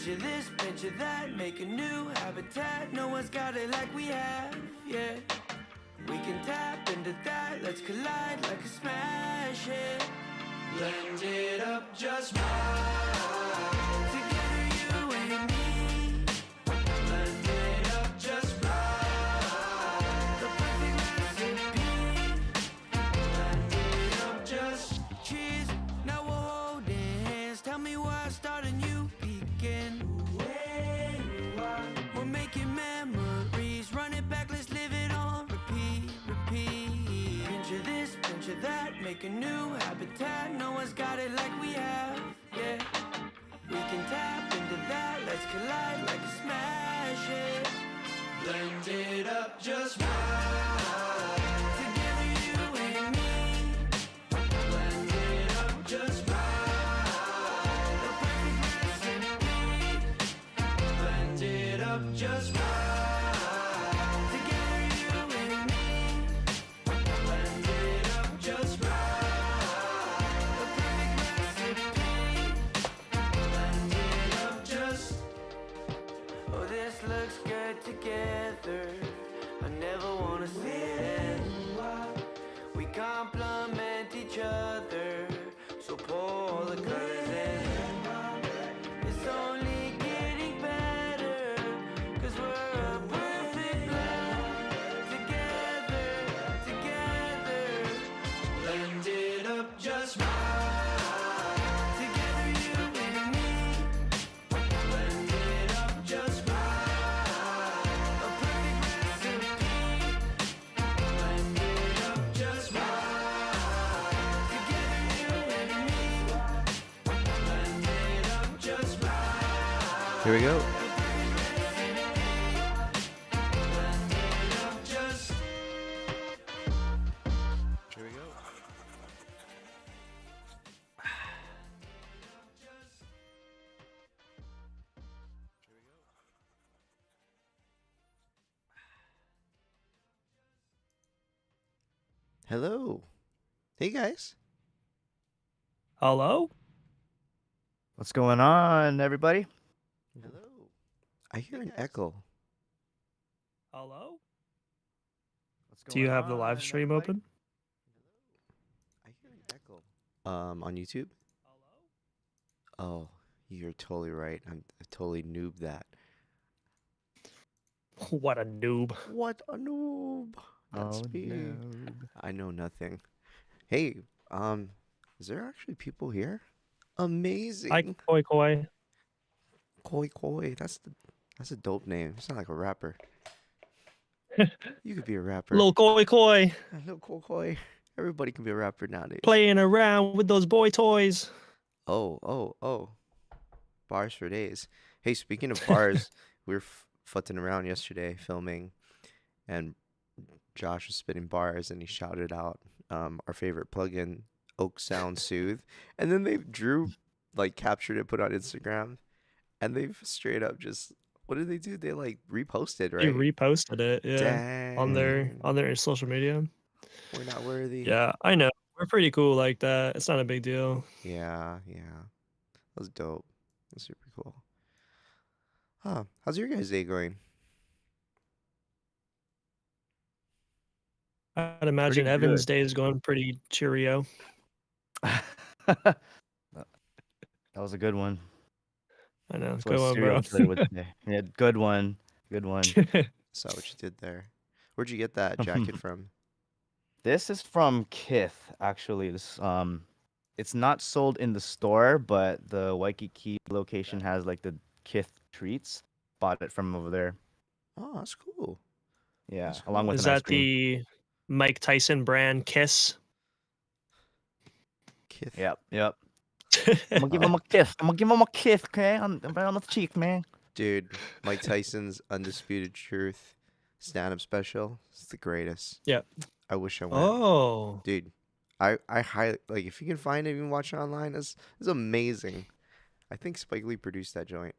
Picture this, picture that, make a new habitat. No one's got it like we have, yeah. We can tap into that, let's collide like a smash hit. Blend it up just right. Together you and me. Blend it up just right. The perfect recipe. Blend it up just. Cheers, now we're holding hands. Tell me why I start a new begin. Where you are. We're making memories. Run it back, let's live it on repeat, repeat. Picture this, picture that, make a new habitat. No one's got it like we have, yeah. We can tap into that, let's collide like a smash hit. Blend it up just right. Together you and me. Blend it up just right. The perfect recipe. Blend it up just right. Together you and me. Blend it up just right. The perfect recipe. Blend it up just. Oh, this looks good together. I never wanna see it end. We complement each other, so pour all the colors in. It's only getting better, 'cause we're a perfect blend. Together, together, blend it up just right. Together you and me. Blend it up just right. A perfect recipe. Blend it up just right. Together you and me. Blend it up just right. Here we go. Blend it up just. Here we go. Hello. Hey guys. Hello? What's going on, everybody? Hello. I hear an echo. Hello? What's Do you going have the live on, stream everybody? open? I hear an echo. On YouTube? Oh, you're totally right. I totally noob that. What a noob. What a noob. That's Oh, me. no. I know nothing. Hey, is there actually people here? Amazing. Hi, Koi Koi. Koi Koi. That's a dope name. You sound like a rapper. You could be a rapper. Little Koi Koi. Hello, Koi Koi. Everybody can be a rapper nowadays. Playing around with those boy toys. Oh. Bars for days. Hey, speaking of bars, we were futting around yesterday filming, and Josh was spitting bars, and he shouted out our favorite plugin, Oak Sound Soothe, and then Drew captured it, put it on Instagram, and they've straight up just, what did they do? They reposted, They right? reposted it, yeah. Dang. On their social media. We're not worthy. Yeah, I know. We're pretty cool like that. It's not a big deal. Yeah. That was dope. That's super cool. Huh. How's your guys' day going? I'd imagine Pretty Evan's good. day is going pretty cheerio. That was a good one. I know. That's Go what a on, serial bro. killer would say. Yeah, good one. Good one. Saw what you did there. Where'd you get that jacket from? This is from Kith, actually. This it's not sold in the store, but the Waikiki location has the Kith treats. Bought it from over there. Oh, that's cool. Yeah, That's along cool. with Is an ice that cream. the Mike Tyson brand Kiss? Kith. Yep. I'm gonna give him a kiss. Okay? Right on the cheek, man. Dude, Mike Tyson's Undisputed Truth stand-up special. It's the greatest. Yeah. I wish I went. Oh. Dude, I highly, if you can find it, even watch it online, it's amazing. I think Spike Lee produced that joint.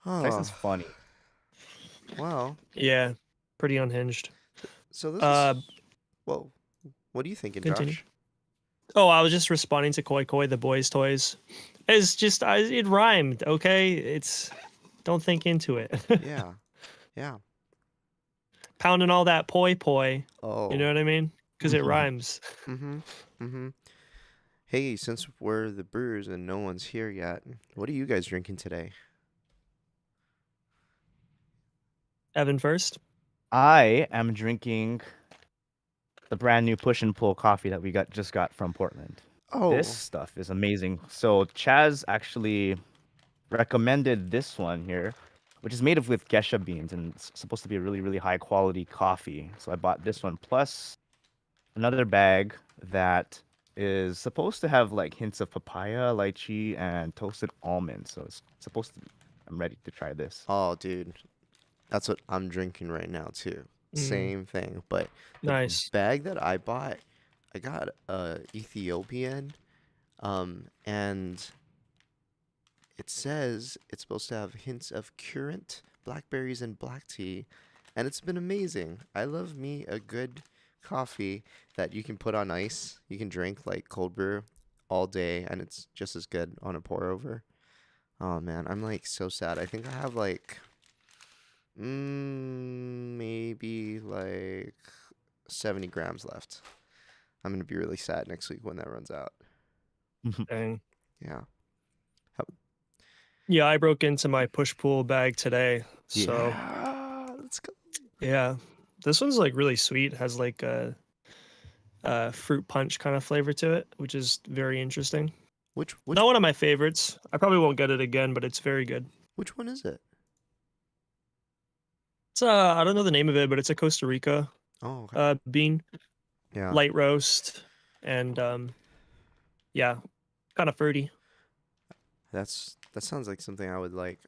Tyson's funny. Well, Yeah. Pretty unhinged. so this is, well, what are you thinking, Continue. Josh? Oh, I was just responding to Koi Koi, the boys' toys. It's just it rhymed. Okay, it's don't think into it. Yeah. Yeah. Pounding all that poi poi. You know Oh. what I mean? Because it rhymes. Mm-hmm. Mm-hmm. Hey, since we're the brewers and no one's here yet, what are you guys drinking today? Evan first. I am drinking the brand new push and pull coffee that we just got from Portland. This Oh. stuff is amazing. So Chaz actually recommended this one here, which is made of with geisha beans and it's supposed to be a really, really high quality coffee. So I bought this one plus another bag that is supposed to have like hints of papaya, lychee, and toasted almonds. So it's supposed to be. I'm ready to try this. Oh, dude. That's what I'm drinking right now too. Mm, Same thing, but the nice. bag that I bought, I got Ethiopian, and it says it's supposed to have hints of currant, blackberries, and black tea, and it's been amazing. I love me a good coffee that you can put on ice. You can drink like cold brew all day, and it's just as good on a pour over. Oh man, I'm like so sad. I think I have like maybe like 70 grams left. I'm gonna be really sad next week when that runs out. Dang. Yeah. Yeah, I broke into my push pull bag today. So Yeah. Let's go. yeah, this one's like really sweet. Has like a fruit punch kind of flavor to it, which is very interesting. Which Not one of my favorites. I probably won't get it again, but it's very good. which one is it? It's I don't know the name of it, but it's a Costa Rica Oh, okay. bean, Yeah. light roast, and yeah, kind of fruity. That sounds like something I would like.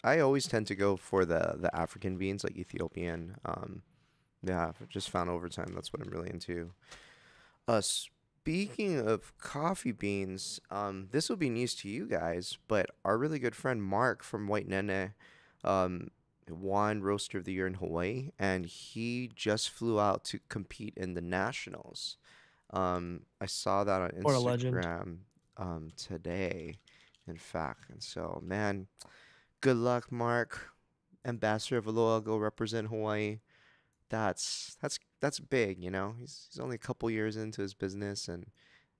I always tend to go for the African beans like Ethiopian. Yeah, I've just found overtime. That's what I'm really into. Speaking of coffee beans, this will be news to you guys, but our really good friend Mark from White Nene, um, won Roaster of the Year in Hawaii, and he just flew out to compete in the nationals. I saw that on What a legend. Instagram, today, in fact, and so man, good luck, Mark, Ambassador of Aloha, go represent Hawaii. That's big, you know. He's only a couple years into his business, and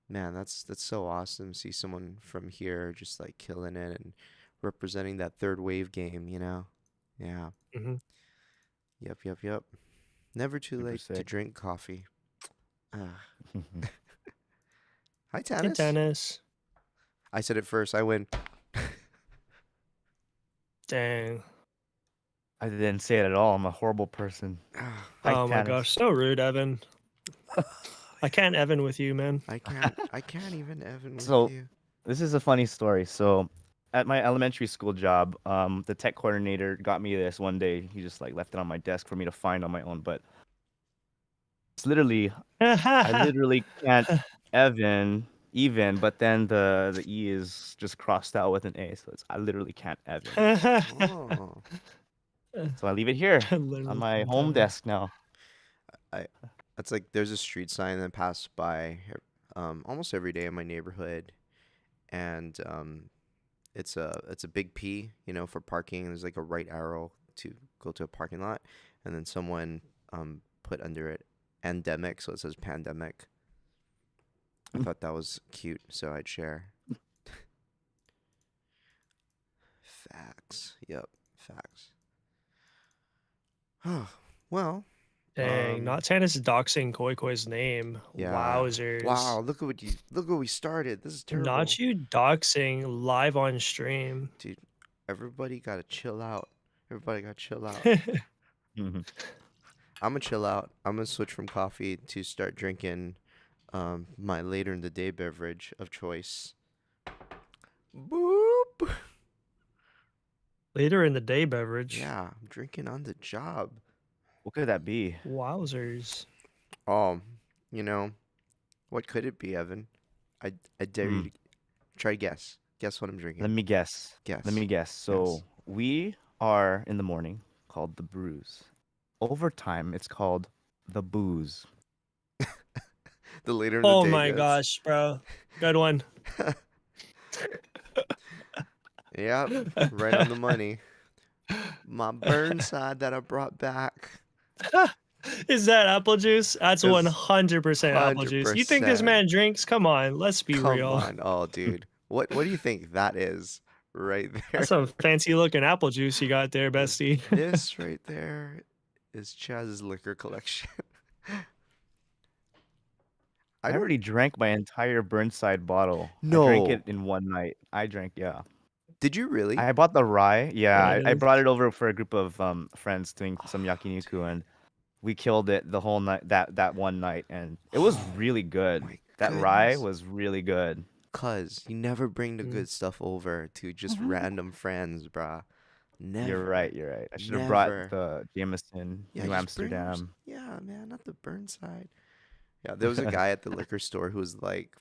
man, that's so awesome to see someone from here just like killing it and representing that third wave game, you know. Yeah. Hmm. Yep, yep, yep. Never too Super late to sick. drink coffee. Ah. Hi, Hey, Tannis. tennis. I said it first. I win. Dang. I didn't say it at all. I'm a horrible person. Ah, Hi, Oh my Tannis. gosh, so rude, Evan. I can't Evan with you, man. I can't even Evan with So you. this is a funny story. So at my elementary school job, the tech coordinator got me this one day. He just like left it on my desk for me to find on my own. But it's literally, I literally can't even, but then the E is just crossed out with an A. So I literally can't Evan. Oh, So I leave it here on Literally my can't home Evan. desk now. I. That's like there's a street sign that passed by, almost every day in my neighborhood, and it's a big P, you know, for parking. There's like a right arrow to go to a parking lot, and then someone put under it endemic, so it says pandemic. I thought that was cute, so I'd share. Facts. Yep, facts. Oh, well, Dang, not tennis doxing Koi Koi's name. yeah. Wowzers. Wow, look what we started. This is terrible. Not you doxing live on stream. Dude, everybody gotta chill out. Everybody gotta chill out. Mhm. I'm gonna chill out. I'm gonna switch from coffee to start drinking my later in the day beverage of choice. Boop. Later in the day beverage. Yeah, I'm drinking on the job. What could that be? Wowzers. Oh, you know, what could it be, Evan? I dare you Hmm. to try to guess. Guess what I'm Let drinking. me guess. Guess. Let me guess. So we are in the morning called TheBrewz. Overtime, it's called TheBooze. The later the Oh day my gets. gosh, bro. Good one. Yep, right on the money. My Burnside that I brought back Is that apple juice? That's is 100% apple juice. You think this 100%. man drinks? Come on, let's be Come real. on. Oh, dude. What do you think that is right there? That's some fancy looking apple juice you got there, bestie. This right there is Chaz's liquor collection. I don't already drank my entire Burnside bottle. I drank it No. in one night. I drank, yeah. Did you really? I bought the rye. Yeah, I Really? brought it over for a group of friends doing some yakiniku, and we killed it the whole night. That one night, and it was Oh really good. my That rye goodness. was really good. Cuz you never bring the Mm. good stuff over to just random friends, brah. Never. You're right. You're right. I should have Never. brought the Jameson, Yeah, New just bring Amsterdam. yeah, man, not the Burnside. Yeah, there was a guy at the liquor store who was like,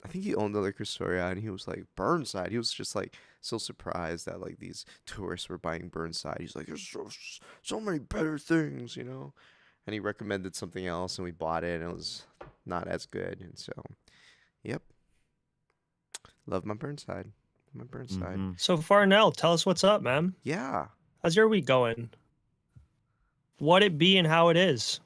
I think he owned the liquor store, yeah, and he was like, Burnside. He was just like so surprised that like these tourists were buying Burnside. He's like, there's so many better things, you know? And he recommended something else, and we bought it, and it was not as good. And so, yep, love my Burnside. My Burnside. Mhm. So Farnell, tell us what's up, man. Yeah. How's your week going? What it be and how it is?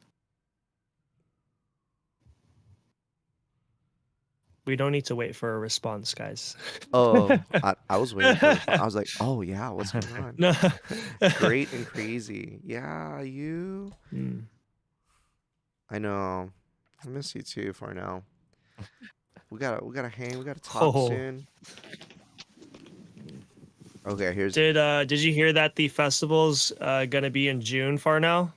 We don't need to wait for a response, guys. Oh, I was waiting for. I was like, oh yeah, what's going on? No. Great and crazy. Yeah, you. Mm. I know. I miss you too for now. We gotta hang. We gotta talk Oh. soon. Okay, here's. Did you hear that the festival's gonna be in June, Farnell?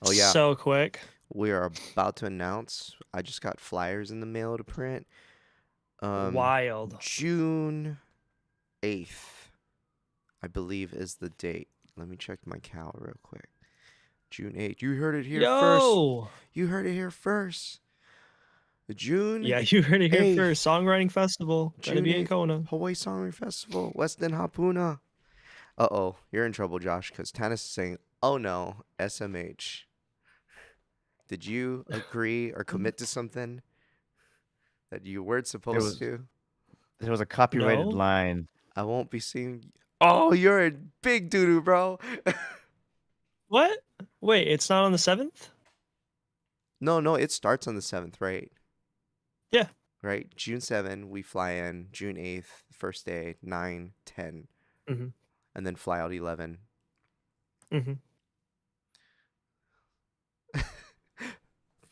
Oh yeah, So quick. we are about to announce. I just got flyers in the mail to print. Wild. June 8th, I believe, is the date. Let me check my cal real quick. June 8th. You heard it here first. Yo. You heard it here first. June. Yeah, you heard it here 8th. first. Songwriting festival. Gonna June be in 8th, Kona. Hawaii Songwriting Festival, Weston Hapuna. Uh-oh, you're in trouble, Josh, because Tannis is saying, oh no, SMH. Did you agree or commit to something that you weren't supposed to? There was a copyrighted No? line. I won't be seeing. Oh, you're a big doo-doo, bro. What? Wait, it's not on the 7th? No, it starts on the 7th, right? Yeah. Right? June 7, we fly in. June 8th, first day, 9, 10. Mm-hmm. And then fly out 11. Mm-hmm.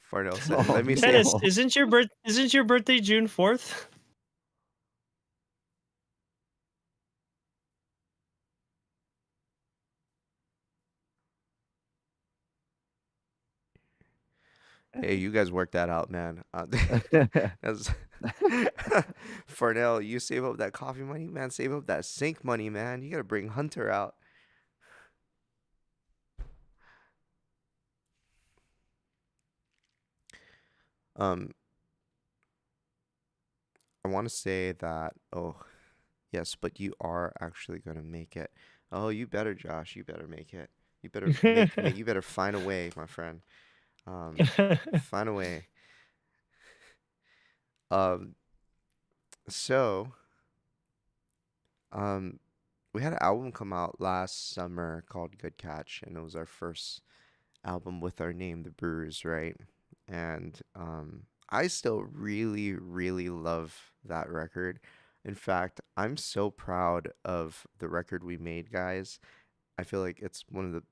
Farnell said, Oh, let me say. Dennis, isn't your birthday June 4th? Hey, you guys work that out, man. That's Farnell, you save up that coffee money, man. Save up that sink money, man. You gotta bring Hunter out. I want to say that. Oh, yes, but you are actually gonna make it. Oh, you better, Josh. You better make it. You better you better find a way, my friend. Find a way. So, we had an album come out last summer called Good Catch, and it was our first album with our name, TheBrewz, right? And I still really, really love that record. In fact, I'm so proud of the record we made, guys. I feel like it's one of the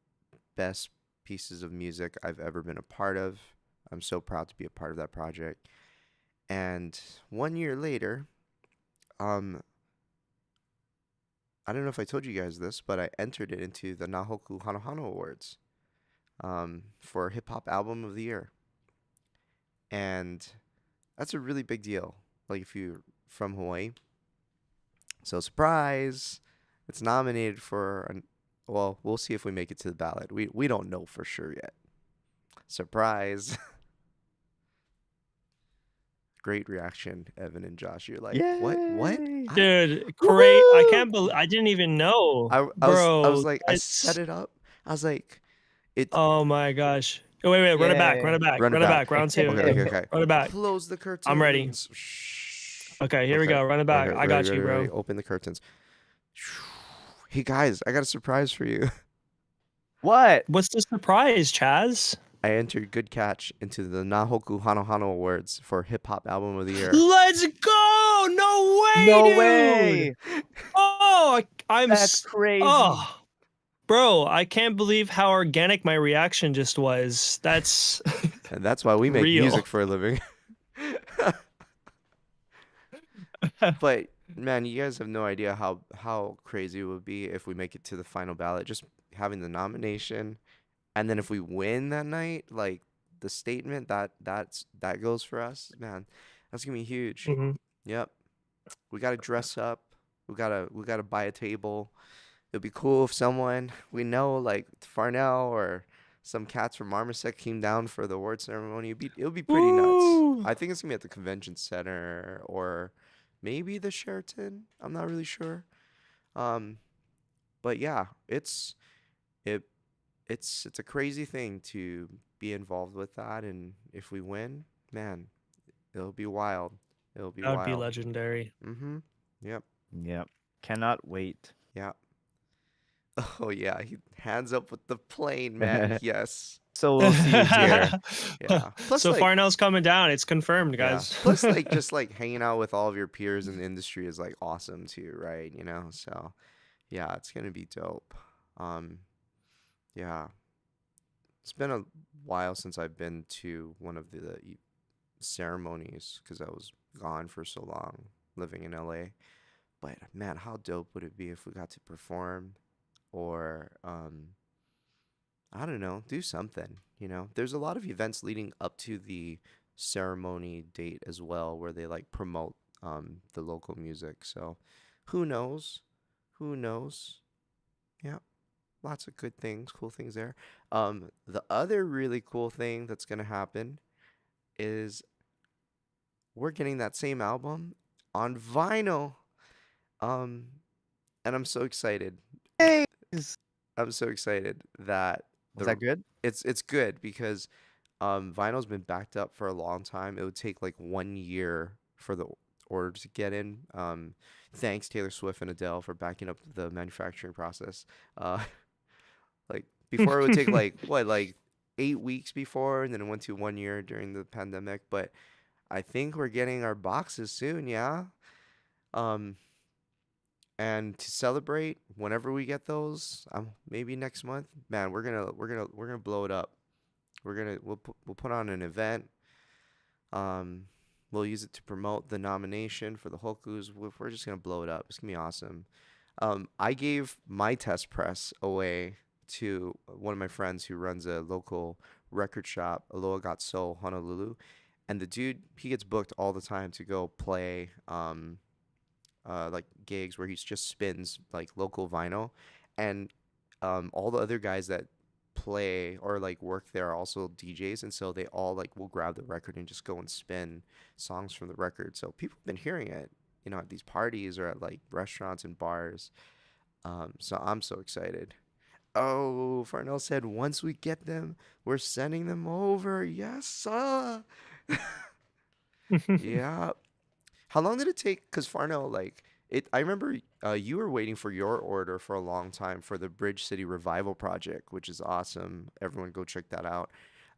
best pieces of music I've ever been a part of. I'm so proud to be a part of that project. And 1 year later, I don't know if I told you guys this, but I entered it into the Nahoku Hanohano Awards for Hip Hop Album of the Year. And that's a really big deal. Like, if you're from Hawaii. So, surprise! It's nominated for, well, we'll see if we make it to the ballot. We don't know for sure yet. Surprise! Great reaction, Evan and Josh. You're like, what? Dude, great. I can't believe I didn't even know. I Bro, was like, I it's- set it up. I was like, it. Oh my gosh. Oh, wait, run it back, Yeah. run it back, Run it run it back. back. Round two. Okay. Run it back. Close the curtains. I'm ready. Shh. Okay, here we go. Run it back. I got you, bro. Ready. Open the curtains. Hey guys, I got a surprise for you. What? What's the surprise, Chaz? I entered Good Catch into the Nahoku Hano Awards for Hip Hop Album of the Year. Let's go! No way, No dude! way. Oh, That's crazy. Oh, bro, I can't believe how organic my reaction just was. That's And that's why we make real. music for a living. But man, you guys have no idea how crazy it would be if we make it to the final ballot. Just having the nomination, and then if we win that night, like the statement that goes for us, man, that's gonna be huge. Mhm. Yep, we gotta dress up. We gotta buy a table. It'd be cool if someone we know, like Farnell or some cats from Marmoset, came down for the award ceremony. It'll be pretty Ooh. nuts. I think it's gonna be at the convention center or maybe the Sheraton. I'm not really sure. But yeah, it it's a crazy thing to be involved with that, and if we win, man, it'll be wild. It'll be That would be wild. legendary. Mm-hmm. Yep. Yep. Cannot wait. Yeah. Oh yeah, he hands up with the plane, man. Yes. So we'll see you here. Yeah. Plus, So like, Farnell's coming down. It's confirmed, yeah. guys. Plus, like, just like hanging out with all of your peers in the industry is like awesome too, right? You know. So, yeah, it's gonna be dope. Yeah. It's been a while since I've been to one of the ceremonies because I was gone for so long living in LA. But man, how dope would it be if we got to perform or I don't know, do something, you know? There's a lot of events leading up to the ceremony date as well where they like promote the local music. So, who knows? Who knows? Yeah. Lots of good things, cool things there. The other really cool thing that's going to happen is we're getting that same album on vinyl. Um, and I'm so excited. Hey. I'm so excited that Was that good? it's good because vinyl's been backed up for a long time. It would take like 1 year for the order to get in. Thanks Taylor Swift and Adele for backing up the manufacturing process. Like before it would take like what, like 8 weeks before, and then it went to 1 year during the pandemic. But I think we're getting our boxes soon, yeah. Um, and to celebrate, whenever we get those, maybe next month, man, we're gonna blow it up. We'll put on an event. Um, we'll use it to promote the nomination for the Hokus. We're just gonna blow it up. It's gonna be awesome. I gave my test press away to one of my friends who runs a local record shop, Aloha Got Soul, Honolulu, and the dude, he gets booked all the time to go play like gigs where he just spins like local vinyl, and all the other guys that play or like work there are also DJs, and so they all like will grab the record and just go and spin songs from the record. So people have been hearing it, you know, at these parties or at like restaurants and bars. So I'm so excited. Oh, Farnell said once we get them, we're sending them over. Yes, sir. Yeah. How long did it take? Because Farnell, like, I remember you were waiting for your order for a long time for the Bridge City Revival Project, which is awesome. Everyone go check that out.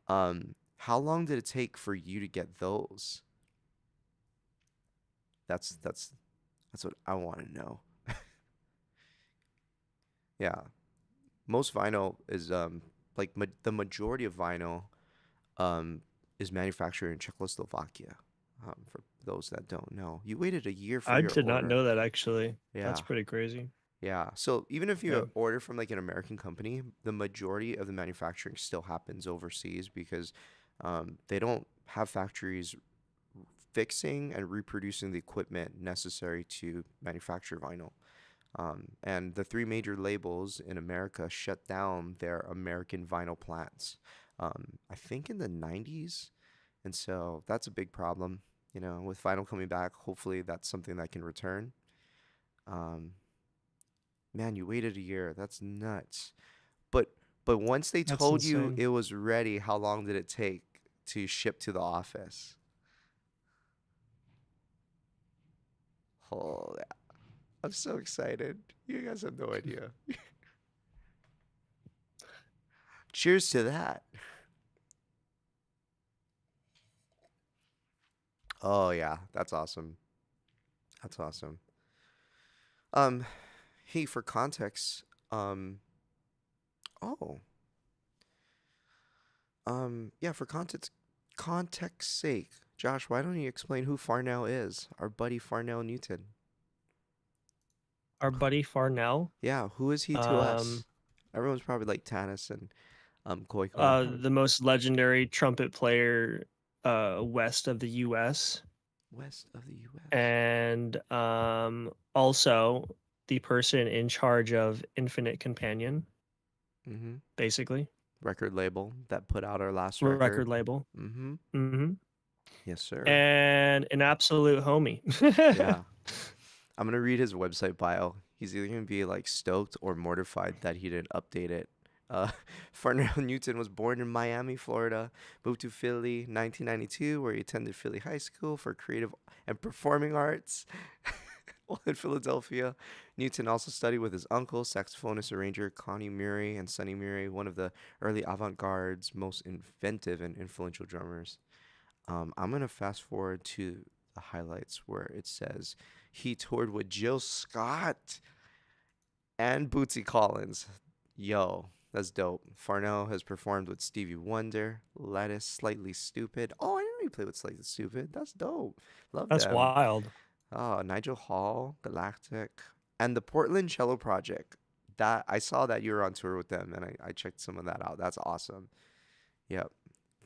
How long did it take for you to get those? That's what I want to know. Yeah. Most vinyl is like the majority of vinyl is manufactured in Czechoslovakia. For those that don't know, you waited a year for I your did not order. know that actually. Yeah. That's pretty crazy. Yeah. So even if you Yeah. order from like an American company, the majority of the manufacturing still happens overseas because they don't have factories fixing and reproducing the equipment necessary to manufacture vinyl. And the three major labels in America shut down their American vinyl plants, I think in the 90s. And so that's a big problem, you know, with vinyl coming back. Hopefully that's something that can return. Man, you waited a year. That's nuts. But But once they That's told you insane. it was ready, how long did it take to ship to the office? Oh, yeah. I'm so excited. You guys have no idea. Cheers to that. Oh yeah, that's awesome. That's awesome. Um, hey, for context, oh, yeah, for context sake, Josh, why don't you explain who Farnell is? Our buddy Farnell Newton. Our buddy Farnell, Yeah, who is he to us? um, Everyone's probably like Tanis and Koi Koi. Probably the most legendary trumpet player west of the U.S. west of the U.S. and also the person in charge of Infinite Companion, Mm-hmm. basically Record label that put out our last record record. label. Mm-hmm. Hmm. Yes, sir. And an absolute homie. Yeah. I'm gonna read his website bio. He's either gonna be like stoked or mortified that he didn't update it. Farnell Newton was born in Miami, Florida, moved to Philly 1992, where he attended Philly High School for creative and performing arts. While in Philadelphia, Newton also studied with his uncle, saxophonist arranger Connie Murray and Sonny Murray, one of the early avant-garde's most inventive and influential drummers. I'm gonna fast forward to the highlights where it says he toured with Jill Scott and Bootsy Collins. Yo, that's dope. Farnell has performed with Stevie Wonder, Lettuce, Slightly Stupid. Oh, I didn't know you played with Slightly Stupid. That's dope. Love That's them. wild. Oh, Nigel Hall, Galactic, and the Portland Cello Project. That I saw that you were on tour with them, and I checked some of that out. That's awesome. Yep.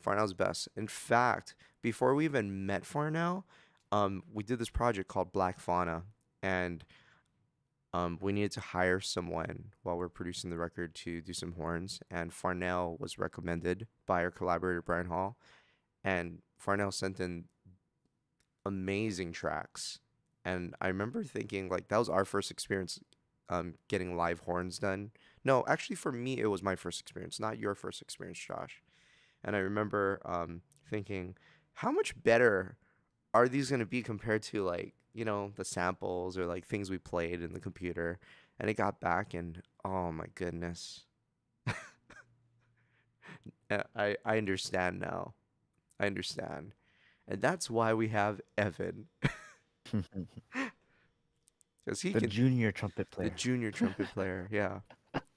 Farnell's best. In fact, before we even met Farnell, we did this project called Black Fauna, and we needed to hire someone while we're producing the record to do some horns, and Farnell was recommended by our collaborator Brian Hall, and Farnell sent in amazing tracks, and I remember thinking like that was our first experience, getting live horns done. No, actually, for me, it was my first experience, not your first experience, Josh. And I remember thinking, how much better are these going to be compared to like, the samples or like things we played in the computer? And it got back and oh my goodness. I understand now. I understand. And that's why we have Evan. Because he The can, junior trumpet the player. junior trumpet player. Yeah.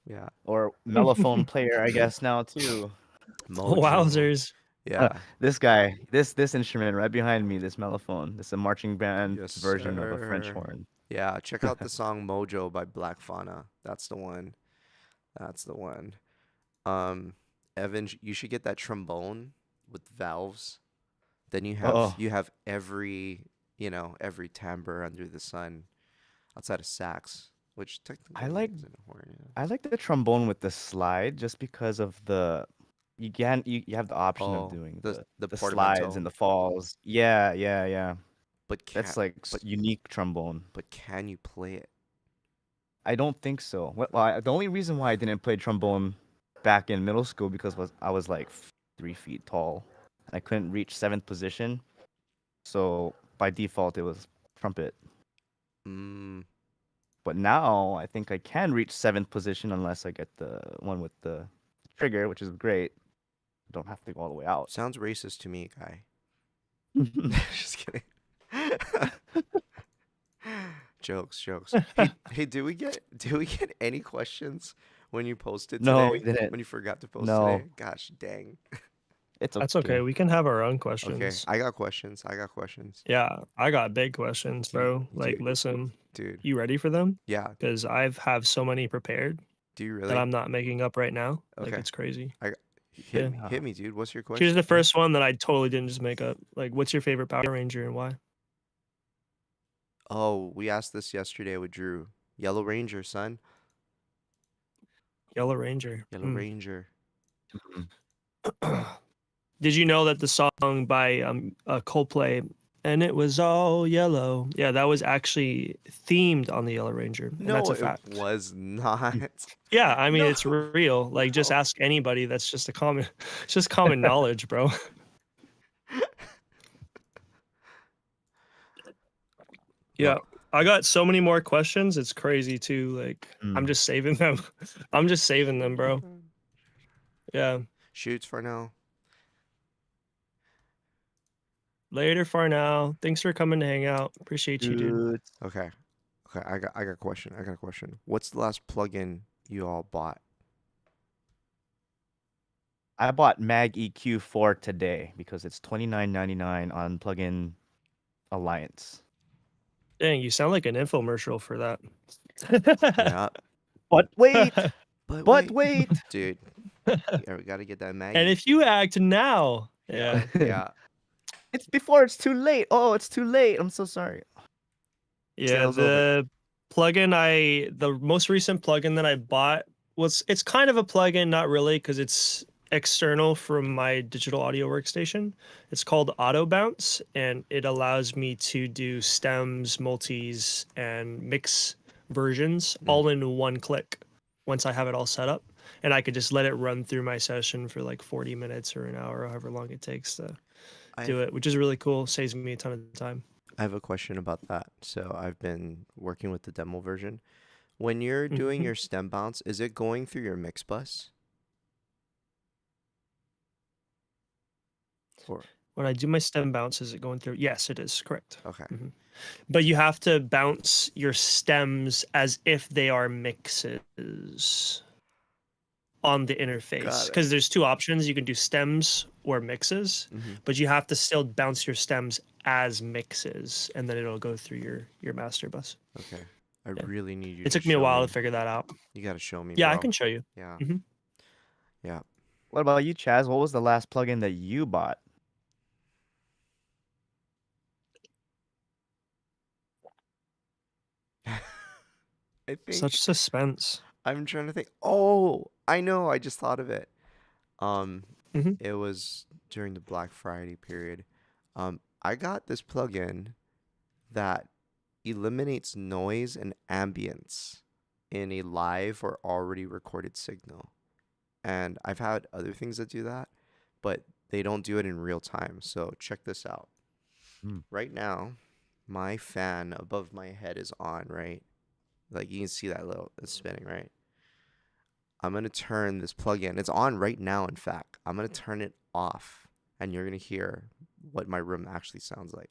Yeah. Or mellophone player, I guess now too. Mojo. Wowzers. Yeah. This guy, this instrument right behind me, this mellophone, this is a marching band Yes, version of a French sir. horn. Yeah, check out the song Mojo by Black Fauna. That's the one. That's the one. Um, Evan, you should get that trombone with valves. Then you have Oh, you have every timbre under the sun outside of sax, which I technically like isn't a horn. Yeah. I like the trombone with the slide just because of you have the option of Oh, doing the the slides portamento. and the falls. Yeah, yeah, yeah. But That's can like but unique trombone. but can you play it? I don't think so. The only reason why I didn't play trombone back in middle school because I was like 3 feet tall and I couldn't reach seventh position. So by default it was trumpet. Mm, But now I think I can reach seventh position unless I get the one with the trigger, which is great. Don't have to go all the way out. sounds racist to me, guy. Just kidding. Jokes, jokes. Hey, do we get any questions when you posted No, we today? didn't. When you forgot to post No, today? Gosh, dang. it's That's okay. okay. We can have our own Okay, questions. I got questions. I got questions. Yeah, I got big questions, Do you, bro. do, Like, listen, dude? you ready for them? Yeah. Because I've have so many prepared Do you that really? I'm not making up right now. Like, Okay. it's crazy. I Yeah. hit me, dude. What's your Here's question? the first one that I totally didn't just make up. Like, what's your favorite Power Ranger and why? Oh, we asked this yesterday with Drew. Yellow Ranger, son. Yellow Ranger. Yellow Ranger. Mhm. Did you know that the song by Coldplay, and it was all yellow. Yeah, that was actually themed on the Yellow Ranger, and that's No, a it fact. was not. Yeah, I mean No, it's real. Like just no. ask anybody. That's just a common, it's just common knowledge, bro. Yeah, Well, I got so many more questions. It's crazy too. Like I'm Mm. just saving them. I'm just saving them, bro. Yeah. shoots for now. Later for now. Thanks for coming to hang out. Appreciate you, dude. Dude, Okay. Okay, I got a question. I got a question. What's the last plugin you all bought? I bought Mag EQ4 today because it's $29.99 on Plugin Alliance. Dang, you sound like an infomercial for that. Yeah. But wait, But but wait, wait. dude, yeah, we gotta get that And Maggie. if you act now, Yeah, yeah, yeah. It's before it's too late. Oh, it's too late. I'm so sorry. yeah, Sales over. the most recent plugin that I bought it's kind of a plugin, not really, because it's external from my digital audio workstation. It's called Auto Bounce, and it allows me to do stems, multis, and mix versions all in one click once I have it all set up. And I could just let it run through my session for like 40 minutes or an hour, or however long it takes to do I've it, which is really cool. Saves me a ton of time. I have a question about that. So I've been working with the demo version. When you're doing Mhm. your stem bounce, is it going through your mix bus? Or When I do my stem bounce, is it going through? Yes, it is correct. okay. Mhm. But you have to bounce your stems as if they are mixes on the interface, Got it. because there's two options. You can do stems or mixes, Mm-hmm. but you have to still bounce your stems as mixes, and then it'll go through your master bus. Okay. I Yeah. really need you It to took me a show while to me. figure that out. You gotta show me, Yeah, I bro. can show you. Yeah. Hmm. Yeah. What about you, Chaz? What was the last plugin that you bought? I Such think suspense. I'm trying to think. Oh, I know. I just thought of it. Um, Hmm. it was during the Black Friday period. I got this plugin that eliminates noise and ambience in a live or already recorded signal. And I've had other things that do that, but they don't do it in real time. So check this out. Hmm. Right now, my fan above my head is on, right? Like you can see that little it's spinning, right? I'm gonna turn this plug-in. It's on right now, in fact. I'm gonna turn it off, and you're gonna hear what my room actually sounds like.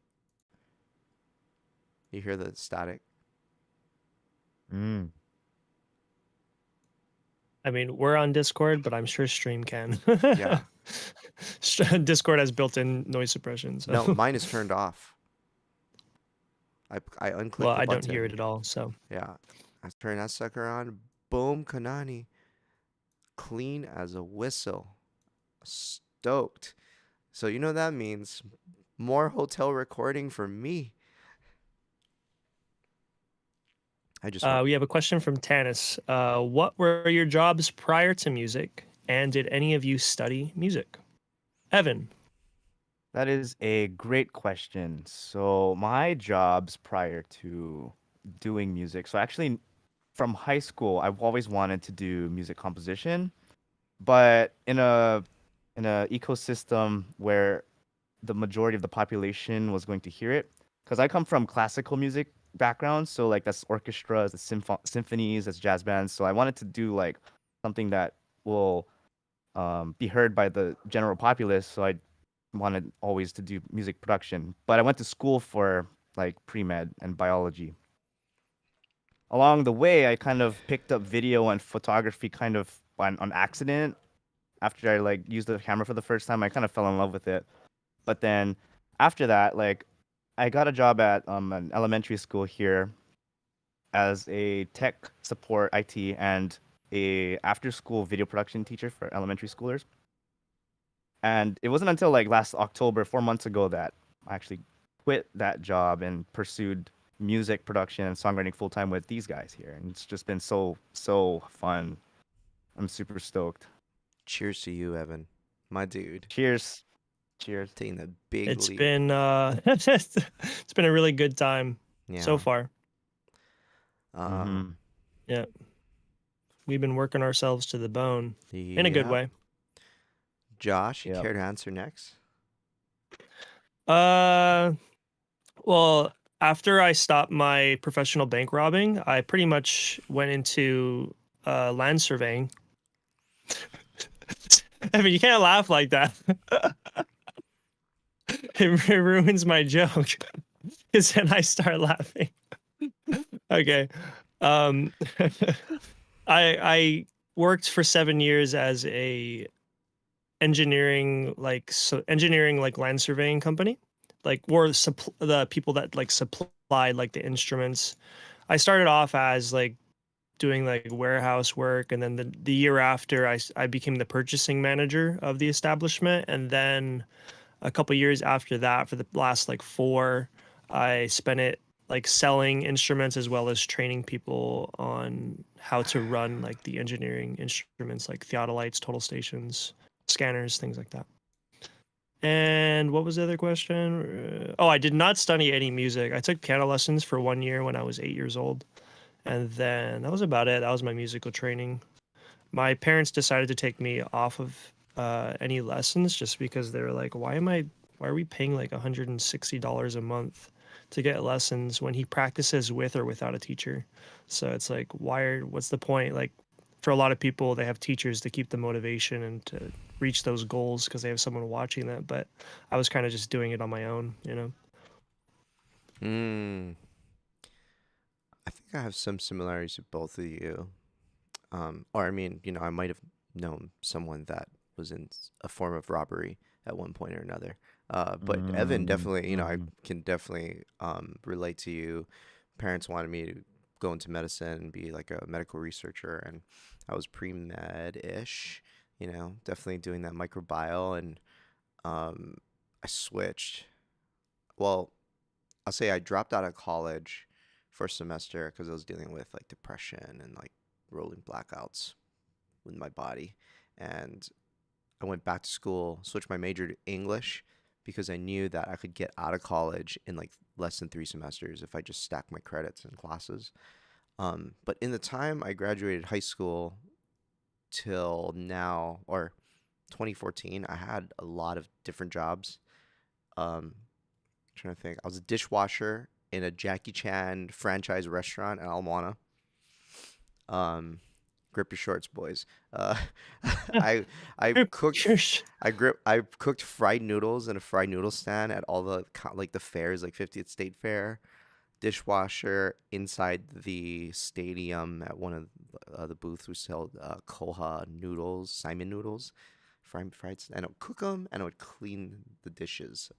You hear the static? Mm. I mean, we're on Discord, but I'm sure Stream can. Yeah. Discord has built-in noise suppression, No, so mine is turned off. I well, unclicked the I don't hear it button. at all. So Yeah. I turn that sucker on. Boom, Kanani. Clean as a whistle. Stoked. So you know what that means? More hotel recording for me. I just want we have a question from Tanis. What were your jobs prior to music, and did any of you study music? Evan. That is a great question. So my jobs prior to doing music. So actually from high school, I've always wanted to do music composition, but in a ecosystem where the majority of the population was going to hear it. Because I come from classical music background, so like that's orchestras, that's symphonies, that's jazz bands. So I wanted to do like something that will be heard by the general populace. So I wanted always to do music production. But I went to school for like pre-med and biology. Along the way, I kind of picked up video and photography kind of on accident. After I like used the camera for the first time, I kind of fell in love with it. But then after that, like I got a job at an elementary school here as a tech support IT and a after school video production teacher for elementary schoolers. And it wasn't until like last October, 4 months ago, that I actually quit that job and pursued music production and songwriting full time with these guys here. And it's just been so fun. I'm super stoked. cheers to you, Evan. My dude. Cheers. Cheers. Taking the big It's leap. been it's been a really good time so Yeah. far. Mhm. Yeah. We've been working ourselves to the bone in a good Yeah. way. Josh, you Yep. care to answer next? Well, after I stopped my professional bank robbing, I pretty much went into land surveying. I mean, you can't laugh like that. It ruins my joke because then I start laughing. Okay. Um, I worked for 7 years as a engineering like land surveying company, like or the people that like supplied like the instruments. I started off as like doing like warehouse work, and then the year after I became the purchasing manager of the establishment, and then a couple years after that, for the last like four, I spent it like selling instruments as well as training people on how to run like the engineering instruments like theodolites, total stations, scanners, things like that. And what was the other question? Oh, I did not study any music. I took piano lessons for 1 year when I was 8 years old. And then that was about it. That was my musical training. My parents decided to take me off of any lessons just because they were like, why are we paying like $160 a month to get lessons when he practices with or without a teacher? So it's like, what's the point? Like, for a lot of people, they have teachers to keep the motivation and to reach those goals because they have someone watching that. But I was kind of just doing it on my own, you know? Mm. I think I have some similarities with both of you. Or I mean, I might have known someone that was in a form of robbery at one point or another. But Evan, definitely, I Mhm. can definitely relate to you. Parents wanted me to go into medicine and be like a medical researcher, and I was pre-med-ish, definitely doing that microbiome, and I switched. Well, I'll say I dropped out of college first semester because I was dealing with like depression and like rolling blackouts with my body. And I went back to school, switched my major to English because I knew that I could get out of college in like less than 3 semesters if I just stacked my credits and classes. But in the time I graduated high school till now, or 2014, I had a lot of different jobs. Um, trying to think. I was a dishwasher in a Jackie Chan franchise restaurant in Almana. Um, grip your shorts, boys. Uh, I I cooked I cooked fried noodles in a fried noodle stand at all the like the fairs, like 50th State Fair. Dishwasher inside the stadium at one of the booths. We sell Koha noodles, Simon noodles, fried. And I would cook them and I would clean the dishes.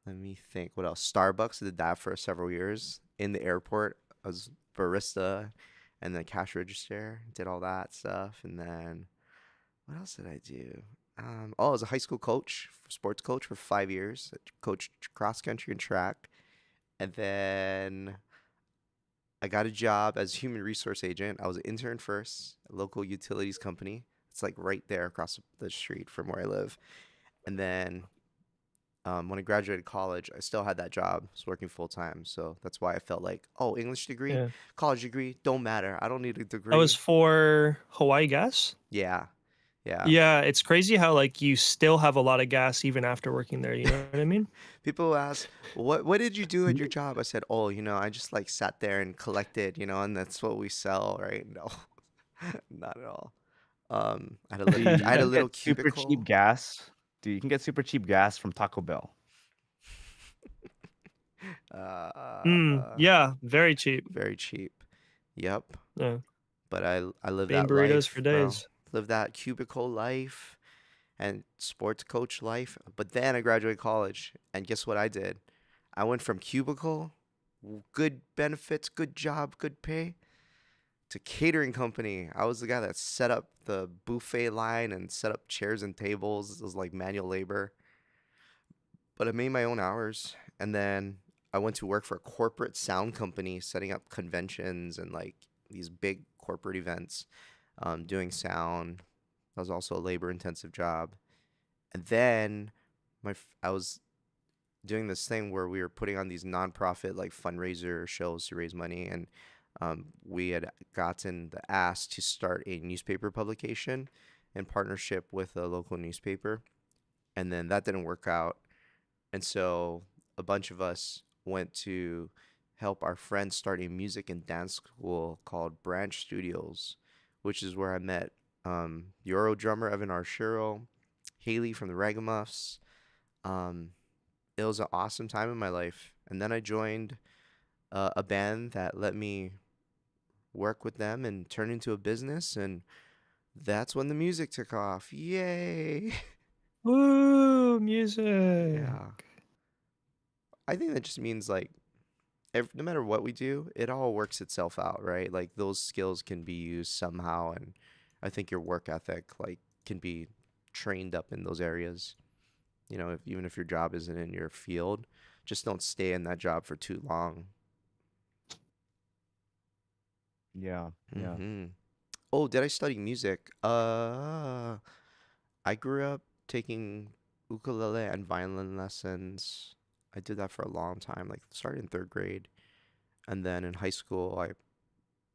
Let me think. What else? Starbucks did that for several years. In the airport, I was barista and then cash register. Did all that stuff. And then what else did I do? I was a high school coach, sports coach for 5 years. I coached cross country and track. And then I got a job as human resource agent. I was an intern first, a local utilities company. It's like right there across the street from where I live. And then when I graduated college, I still had that job. I was working full time. So that's why I felt like, oh, English degree, Yeah. college degree, don't matter. I don't need a That was degree. for Hawaii Gas. Yeah. Yeah. Yeah, it's crazy how like you still have a lot of gas even after working there. You know what I mean? People ask, what did you do at your job? I said, oh, I just like sat there and collected, and that's what we sell, right? No, not at all. Dude, I you had a can little get super cheap cubicle. gas. Dude, you can get super cheap gas from Taco Bell. Uh, Yeah, very cheap. very cheap. Yep. Yeah, But I live bean that burritos for life, bro. days. Live that cubicle life and sports coach life. But then I graduated college, and guess what I did? I went from cubicle, good benefits, good job, good pay, to catering company. I was the guy that set up the buffet line and set up chairs and tables. It was like manual labor. But I made my own hours, and then I went to work for a corporate sound company, setting up conventions and like these big corporate events, doing sound. That was also a labor intensive job. And then I was doing this thing where we were putting on these nonprofit like fundraiser shows to raise money, and we had gotten the ask to start a newspaper publication in partnership with a local newspaper, and then that didn't work out, and so a bunch of us went to help our friends start a music and dance school called Branch Studios, which is where I met Euro drummer Evan Arshiro, Haley from the Ragamuffs. Um, it was an awesome time in my life. And then I joined a band that let me work with them and turn into a business. And that's when the music took off. Yay! Woo, music. Yeah. I think that just means like no matter what we do, it all works itself out, right? Like those skills can be used somehow, and I think your work ethic like can be trained up in those areas. Even if your job isn't in your field, just don't stay in that job for too long. Yeah, yeah. Oh, did I study music? I grew up taking ukulele and violin lessons. I did that for a long time, like started in third grade. And then in high school, I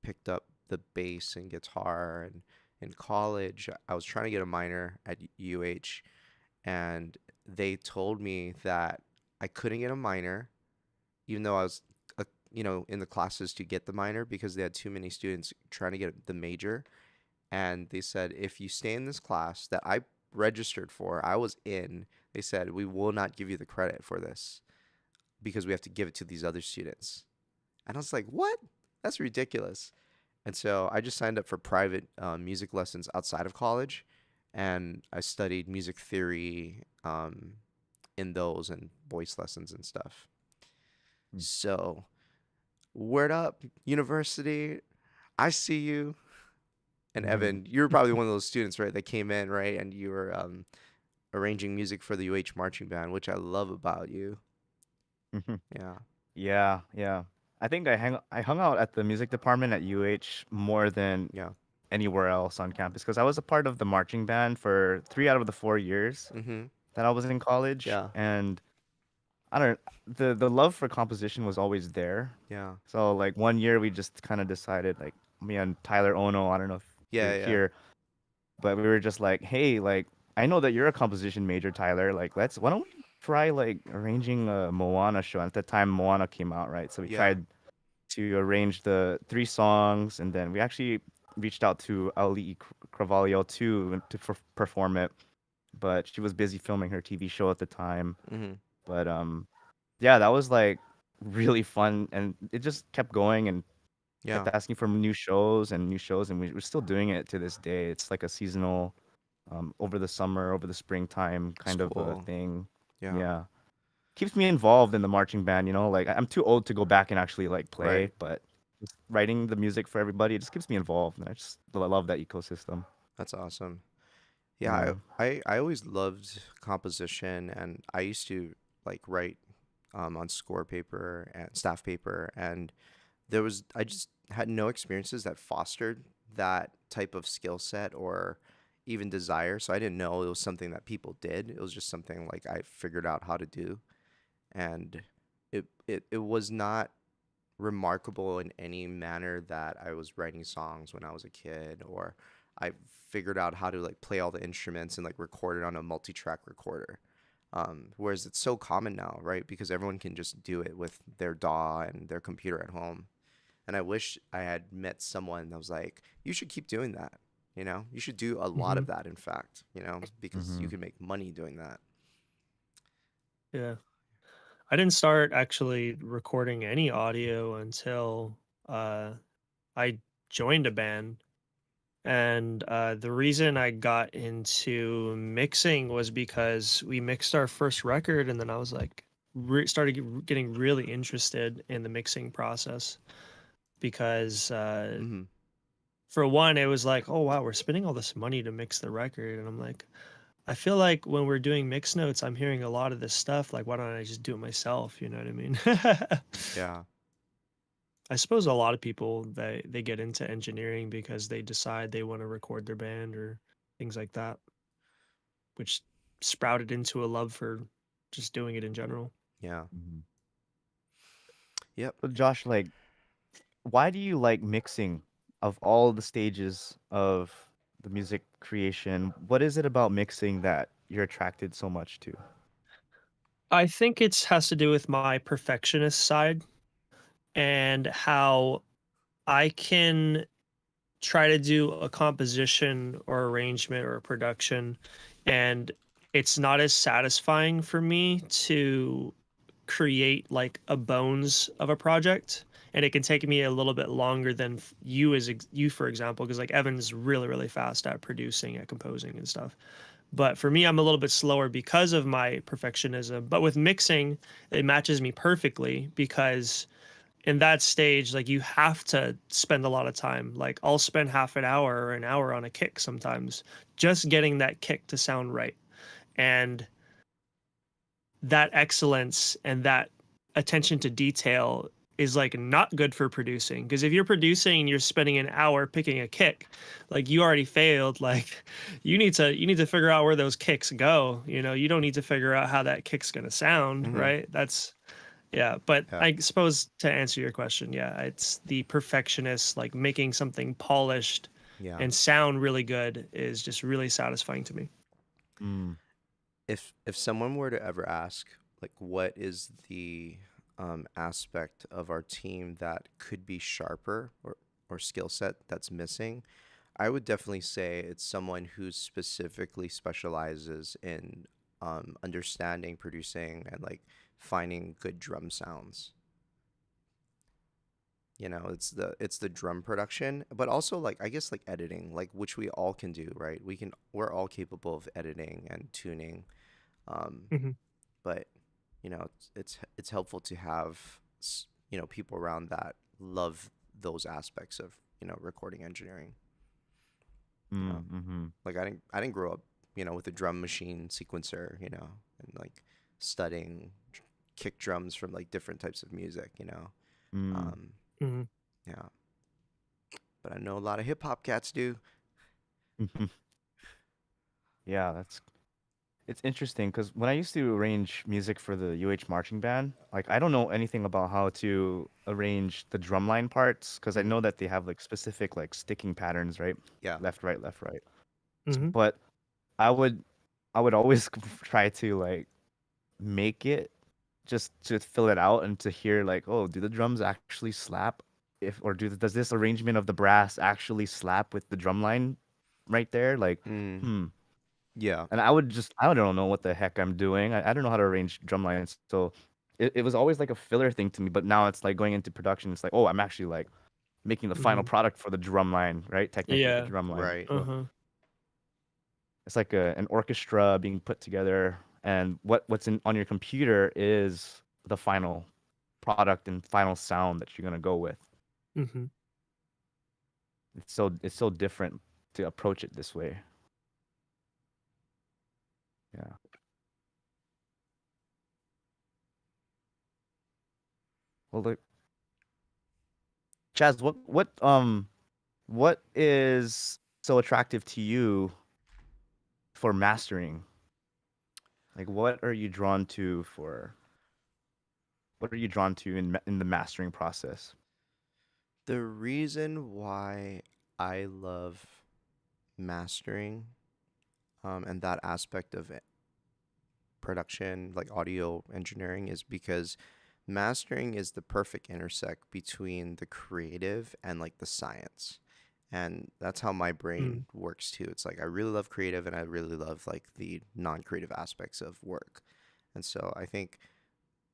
picked up the bass and guitar. And in college, I was trying to get a minor at UH, and they told me that I couldn't get a minor, even though I was, in the classes to get the minor because they had too many students trying to get the major. And they said, if you stay in this class that I registered for, I was in, they said, we will not give you the credit for this because we have to give it to these other students. And I was like, what? That's ridiculous. And so I just signed up for private music lessons outside of college, and I studied music theory in those and voice lessons and stuff. Mm. So, word up, university. I see you. And Evan, you were probably one of those students, right, that came in, right, and you were arranging music for the UH marching band, which I love about you. Yeah. Yeah, yeah. I think I hung out at the music department at UH more than Yeah. anywhere else on campus because I was a part of the marching band for 3 out of the 4 years Mm-hmm. that I was in college, Yeah. and I don't the love for composition was always there. Yeah. So like one year we just kind of decided, like me and Tyler Ono, I don't know if you're Yeah. Yeah. here, but we were just like, hey, like I know that you're a composition major, Tyler. Like why don't we try like arranging a Moana show? At the time Moana came out, right? So we Yeah. tried to arrange the 3 songs, and then we actually reached out to Ali Carvalho too to perform it, but she was busy filming her TV show at the time. Mm-hmm. But yeah, that was like really fun, and it just kept going and Yeah. kept asking for new shows, and we're still doing it to this day. It's like a seasonal, over the summer, over the springtime It's kind of a cool. thing. Yeah. Yeah, keeps me involved in the marching band. Like I'm too old to go back and actually like Right. play, but just writing the music for everybody, it just keeps me involved, and I love that ecosystem. That's awesome. Yeah, Yeah. I always loved composition, and I used to like write on score paper and staff paper, and I just had no experiences that fostered that type of skill set or even desire, so I didn't know it was something that people did. It was just something like I figured out how to do, and it was not remarkable in any manner that I was writing songs when I was a kid, or I figured out how to like play all the instruments and like record it on a multi-track recorder. Whereas it's so common now, right? Because everyone can just do it with their DAW and their computer at home. And I wish I had met someone that was like, you should keep doing that. You should do a lot Hmm. of that, in fact, because you Hmm. can make money doing that. Yeah. I didn't start actually recording any audio until uh, I joined a band. And the reason I got into mixing was because we mixed our first record, and then I was like, started getting really interested in the mixing process because, Mm-hmm. for one, it was like, oh wow, we're spending all this money to mix the record, and I'm like, I feel like when we're doing mix notes, I'm hearing a lot of this stuff. Like, why don't I just do it myself? You know what I mean? Yeah. I suppose a lot of people they get into engineering because they decide they want to record their band or things like that, which sprouted into a love for just doing it in general. Yeah. Mhm. Yep. But Josh, like, why do you like mixing of all the stages of the music creation? What is it about mixing that you're attracted so much to? I think it has to do with my perfectionist side and how I can try to do a composition or arrangement or a production, and it's not as satisfying for me to create like a bones of a project, and it can take me a little bit longer than you you, for example, because like Evan's really fast at producing, at composing and stuff. But for me, I'm a little bit slower because of my perfectionism. But with mixing, it matches me perfectly because in that stage, like you have to spend a lot of time. Like I'll spend half an hour or an hour on a kick sometimes, just getting that kick to sound right. And that excellence and that attention to detail is like not good for producing, because if you're producing and you're spending an hour picking a kick, like you already failed. Like you need to figure out where those kicks go. You don't need to figure out how that kick's going to sound, Mm-hmm. right? That's Yeah, but Yeah. I suppose to answer your question, yeah, it's the perfectionist, like making something polished Yeah. and sound really good is just really satisfying to me. Mm. If someone were to ever ask, like, what is the aspect of our team that could be sharper, or skill set that's missing, I would definitely say it's someone who specifically specializes in understanding, producing, and like finding good drum sounds. It's the drum production, but also like I guess like editing, like which we all can do, right? We're all capable of editing and tuning. Um, Hmm. but it's helpful to have people around that love those aspects of recording engineering. you know Mm-hmm. like I didn't grow up with a drum machine sequencer, and like studying kick drums from like different types of music. Mm. um Hmm. yeah, but I know a lot of hip hop cats do. Yeah, it's interesting because when I used to arrange music for the UH marching band, like I don't know anything about how to arrange the drumline parts because I Hmm. know that they have like specific like sticking patterns, right? Yeah. Left, right. Hmm. But I would I would always try to like make it just to fill it out and to hear like, oh, do the drums actually slap? If or does this arrangement of the brass actually slap with the drum line right there? Like, Mm. hmm. Yeah. And I don't know what the heck I'm doing. I don't know how to arrange drum lines. So it was always like a filler thing to me. But now it's like going into production. It's like, oh, I'm actually like making the final Hmm. product for the drum line, right? Technically, the Yeah. drum line. Right. So Uh-huh. it's like an orchestra being put together, and what's in on your computer is the final product and final sound that you're gonna go with. Hmm. It's so different to approach it this way. Yeah. Well, look, Chaz, what is so attractive to you for mastering? Like, what are you drawn to in the mastering process? The reason why I love mastering, and that aspect of it, production, like audio engineering, is because mastering is the perfect intersect between the creative and like the science. And that's how my brain Mm. works too. It's like I really love creative and I really love like the non-creative aspects of work. And so I think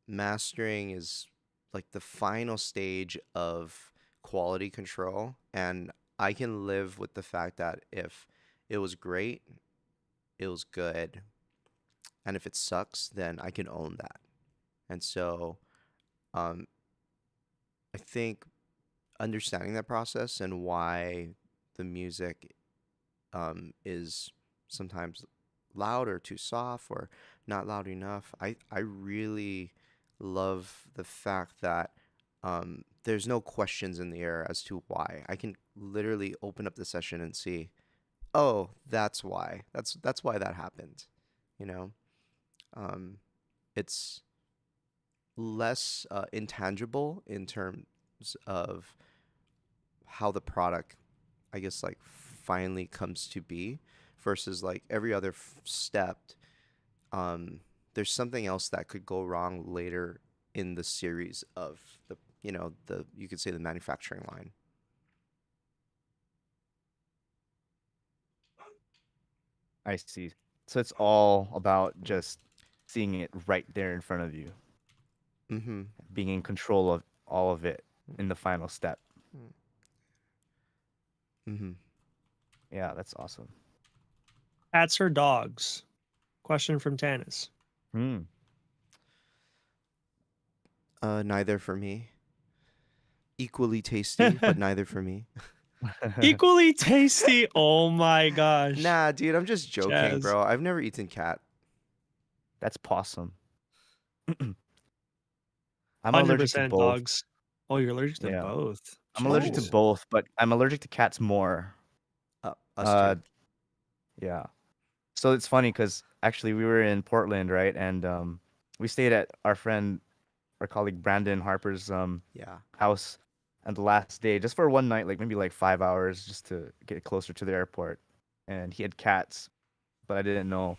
mastering is like the final stage of quality control, and I can live with the fact that if it was great, it was good, and if it sucks, then I can own that. And so um, I think understanding that process and why the music is sometimes loud or too soft or not loud enough, I really love the fact that there's no questions in the air as to why. I can literally open up the session and see, oh, that's why. That's why that happened. you know. Um, it's less intangible in terms of how the product, I guess, like finally comes to be, versus like every other step. Um, there's something else that could go wrong later in the series of the, you could say the manufacturing line. I see. So it's all about just seeing it right there in front of you, Mm-hmm. being in control of all of it in the final step. Mm-hmm. Yeah, that's awesome. Cats or dogs? Question from Tanis. Hmm. Neither for me. Equally tasty, but neither for me. Equally tasty. Oh my gosh. Nah, dude, I'm just joking, Chaz. bro. I've never eaten cat. That's possum. I'm allergic to 100% both. dogs. Oh, you're allergic to Yeah. both. I'm allergic to Jeez. both, but I'm allergic to cats more. Us Uh, too. yeah. So it's funny because actually we were in Portland, right? And we stayed at our colleague Brandon Harper's Yeah. house on the last day, just for one night, like maybe like 5 hours, just to get closer to the airport. And he had cats, but I didn't know.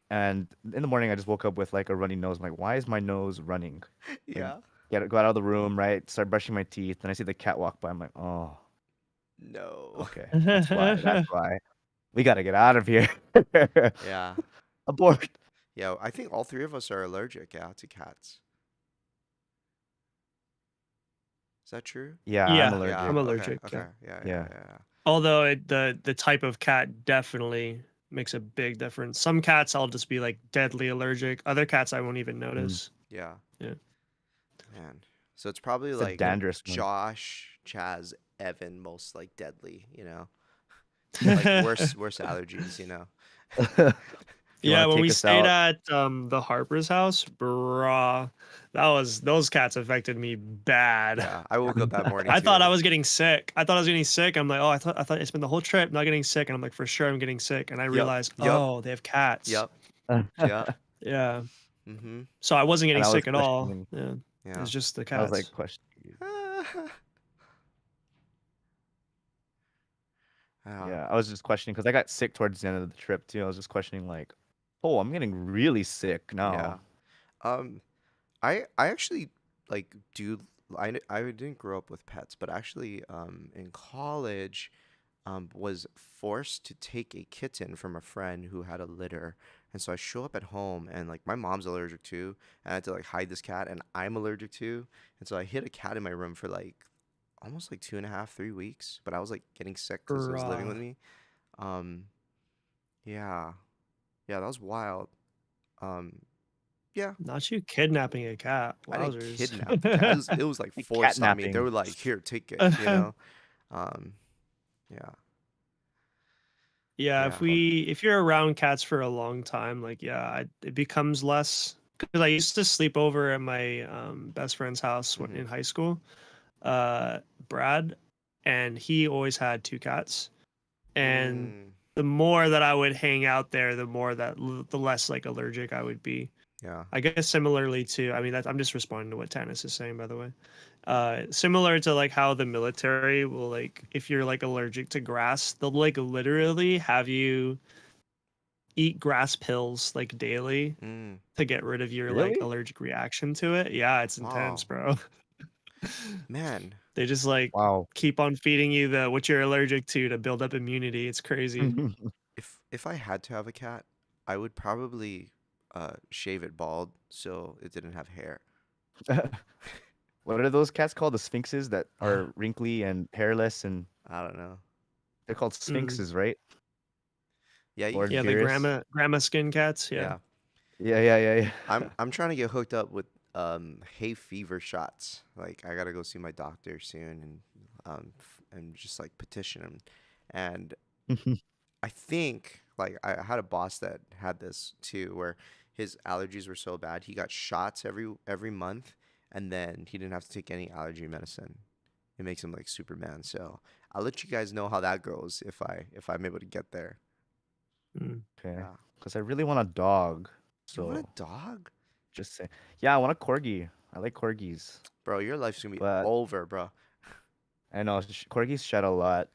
And in the morning, I just woke up with like a runny nose. I'm like, why is my nose running? Like, Yeah. go out of the room, right? Start brushing my teeth, and I see the cat walk by. I'm like, oh, No. okay, that's why. That's why. We gotta get out of here. Yeah. Abort. Yeah. I think all three of us are allergic, yeah, to cats. Is that true? Yeah, I'm Yeah, Yeah. I'm allergic. Okay. allergic. Yeah. Okay. Yeah. Yeah. Yeah. Yeah. Although the type of cat definitely makes a big difference. Some cats I'll just be like deadly allergic. Other cats I won't even Mm. notice. Yeah. Yeah. Man. So it's probably It's a like dangerous one. Josh, Chaz, Evan, most like deadly, like Yeah, worse allergies, If you want to when take we us stayed out, at the Harper's house, brah, those cats affected me bad. Yeah. I woke up that morning I thought I too. was getting sick. I thought I was getting sick. I'm like, oh, I thought I spent the whole trip not getting sick, and I'm like, for sure I'm getting sick. And I Yep. realized, Yep. oh, they have cats. Yep. and Yep. Yeah. Mm-hmm. So I wasn't getting I was sick at all. questioning. Yeah. Yeah. It's just the I was like cats. questioning you. Yeah. Yeah, I was just questioning because I got sick towards the end of the trip too. I was just questioning like, oh, I'm getting really sick Yeah. now. Um, I actually like do I didn't grow up with pets, but actually in college was forced to take a kitten from a friend who had a litter. And so I show up at home and like my mom's allergic too, and I had to like hide this cat and I'm allergic too. And so I hid a cat in my room for like almost like 2.5, 3 weeks, but I was like getting sick because it was living with Bruh. me. Um, yeah. Yeah, that was wild. Um, yeah, Not you kidnapping a cat. I didn't Wowzers. kidnap the cat. It was like Like forced on me. They catnapping. were like, "Here, take it." Um, yeah, Yeah, yeah, if you're around cats for a long time, like it becomes less because I used to sleep over at my best friend's house when hmm in high school, uh, Brad, and he always had two cats. And mm, the more that I would hang out there, the less like allergic I would be. yeah, I guess similarly to, I mean, I'm just responding to what Tanis is saying, by the way. Similar to like how the military will like, if you're like allergic to grass, they'll like literally have you eat grass pills like daily mm, to get rid of your like Really? allergic reaction to it. Yeah, it's intense, wow, bro. man. They just like Wow. keep on feeding you the what you're allergic to build up immunity. It's crazy. If I had to have a cat, I would probably shave it bald so it didn't have hair. What are those cats called? The sphinxes that are wrinkly and hairless, and I don't know. they're called Mm. sphinxes, right? Yeah, you Lord can. Yeah, the Beerus. grandma skin cats. Yeah. Yeah, Yeah. I'm trying to get hooked up with hay fever shots. Like I gotta go see my doctor soon and just like petition him. And I think like I had a boss that had this too, where his allergies were so bad he got shots every month, and then he didn't have to take any allergy medicine. It makes him like Superman. So I'll let you guys know how that goes if I'm able to get there. Mm. Okay. Yeah. Because I really want a dog. You want So a dog? just say, yeah, I want a corgi. I like corgis. Bro, your life's gonna be But over, bro. I know corgis shed a lot.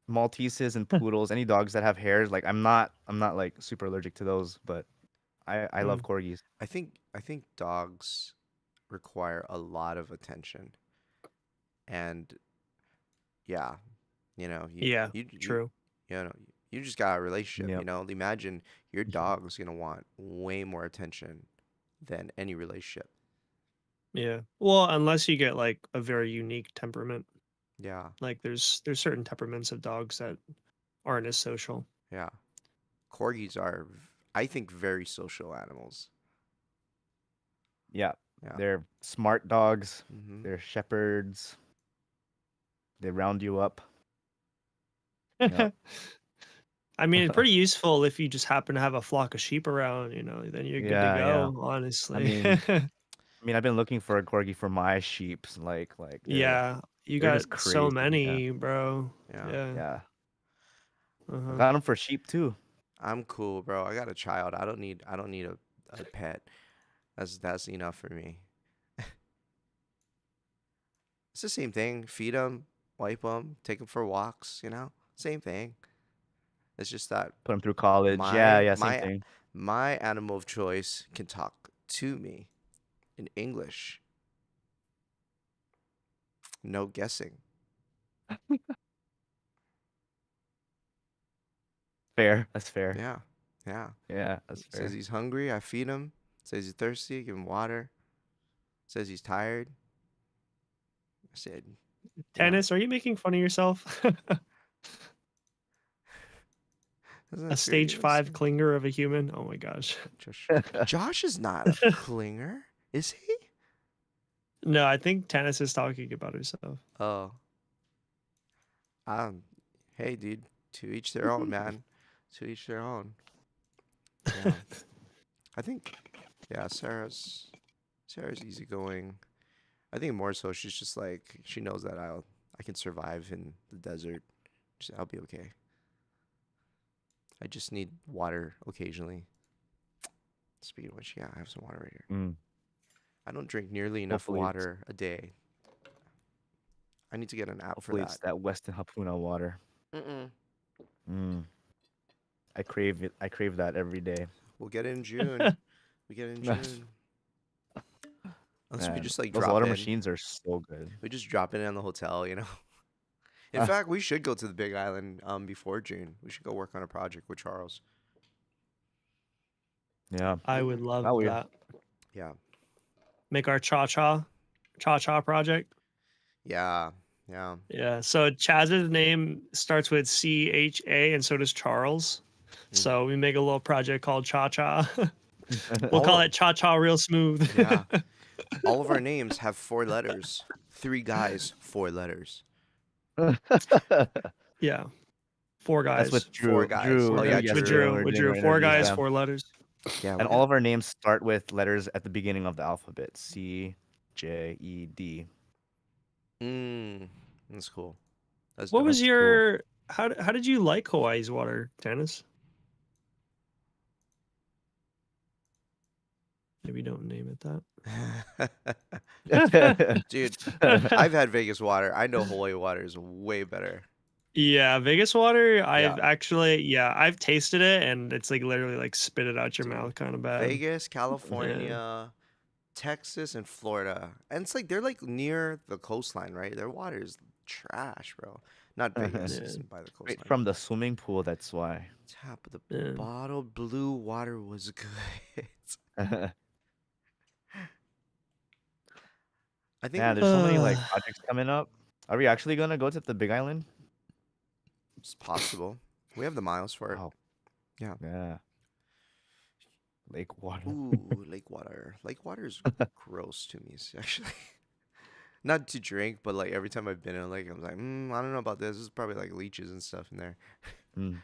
Malteses and poodles, any dogs that have hairs, like I'm not like super allergic to those, but I love Mm. corgis. I think dogs require a lot of attention. And yeah, you know, Yeah, you true. you know, you just got a relationship, you Yep. know. Imagine your dog's gonna want way more attention than any relationship. Yeah. Well, unless you get like a very unique temperament. Yeah, Like there's certain temperaments of dogs that aren't as social. yeah. Corgis are, I think, very social animals. Yeah. Yeah. They're smart dogs. Mm-hmm. They're shepherds. They round you up. Yep. I mean, it's pretty useful if you just happen to have a flock of sheep around, then you're good to Yeah, yeah. go, I honestly. mean, I've been looking for a corgi for my sheeps. Like Yeah, you they're just got so crazy. Yeah. many, bro. Yeah. Yeah. Yeah. I Uh-huh. got them for sheep too. I'm cool, bro. I got a child. I don't need a pet. That's enough for me. It's the same thing. Feed them, wipe them, take them for walks, you know? Same thing. It's just that Put them through college. Yeah, my yeah, same my thing. my animal of choice can talk to me in English. No guessing. Fair. That's fair. Yeah. Yeah. Yeah, that's Says fair. he's hungry, I feed him. Says he's thirsty, give him water. Says he's tired. I said, you know, Tennis, are you making fun of yourself? isn't A that stage serious? 5 clinger of a human? Oh my gosh. Josh is not a clinger, is he? No, I think Tennis is talking about herself. Oh, um, hey, dude. To each their own, man. To each their own. Yeah, I think. Yeah, Sarah's easygoing. I think more so she's just like she knows that I can survive in the desert. I'll be okay. I just need water occasionally. Speaking of which, yeah, I have some water right here. Mm. I don't drink nearly enough Hopefully it's water a day. I need to get an app for hopefully it's that. that Weston Hapuna water. Mm-mm. Mm. I crave it. I crave that every day. We'll get it in June. We get it in June. Unless we Man, just like those drop water in. machines are so good. We just drop in the hotel, you know. In Ah, fact, we should go to the Big Island before June. We should go work on a project with Charles. yeah. I would love Not weird. that. Yeah. Make our cha-cha project. Yeah. Yeah. Yeah. So Chaz's name starts with CHA and so does Charles. Mm. So we make a little project called Cha-Cha. We'll All call of- it Cha-Cha real smooth. Yeah. All of our names have 4 letters. 3 guys, 4 letters. Yeah. 4 guys. That's with 4 Drew. guys. Drew. Oh yeah, Yes, With Drew. Drew. we're With doing Drew. our 4 interviews, guys, yeah. 4 letters. Yeah. And all of our names start with letters at the beginning of the alphabet. C, J, E, D. That's cool. That's What dope. was That's cool. your how did you like Hawaii's water, Dennis? Maybe don't name it that. Dude, I've had Vegas water. I know Hawaii water is way better. Yeah, Vegas water, I've Yeah. actually I've tasted it and it's like literally like spit it out your Dude, mouth kind of bad. Vegas, California, Texas, and Florida. And it's like they're like near the coastline, right? Their water is trash, bro. Not Vegas, Yeah. isn't by the Right coastline. from the swimming pool, that's why. Tap of the Yeah. bottled blue water was good. I think Yeah, there's so many like projects coming up. Are we actually gonna go to the Big Island? it's possible. We have the miles for it. Wow. Yeah. Yeah. Lake water. Ooh, lake water. Lake water is gross to me, actually. Not to drink, but like every time I've been in a lake, I'm like, I don't know about this. This is probably like leeches and stuff in there. Mm.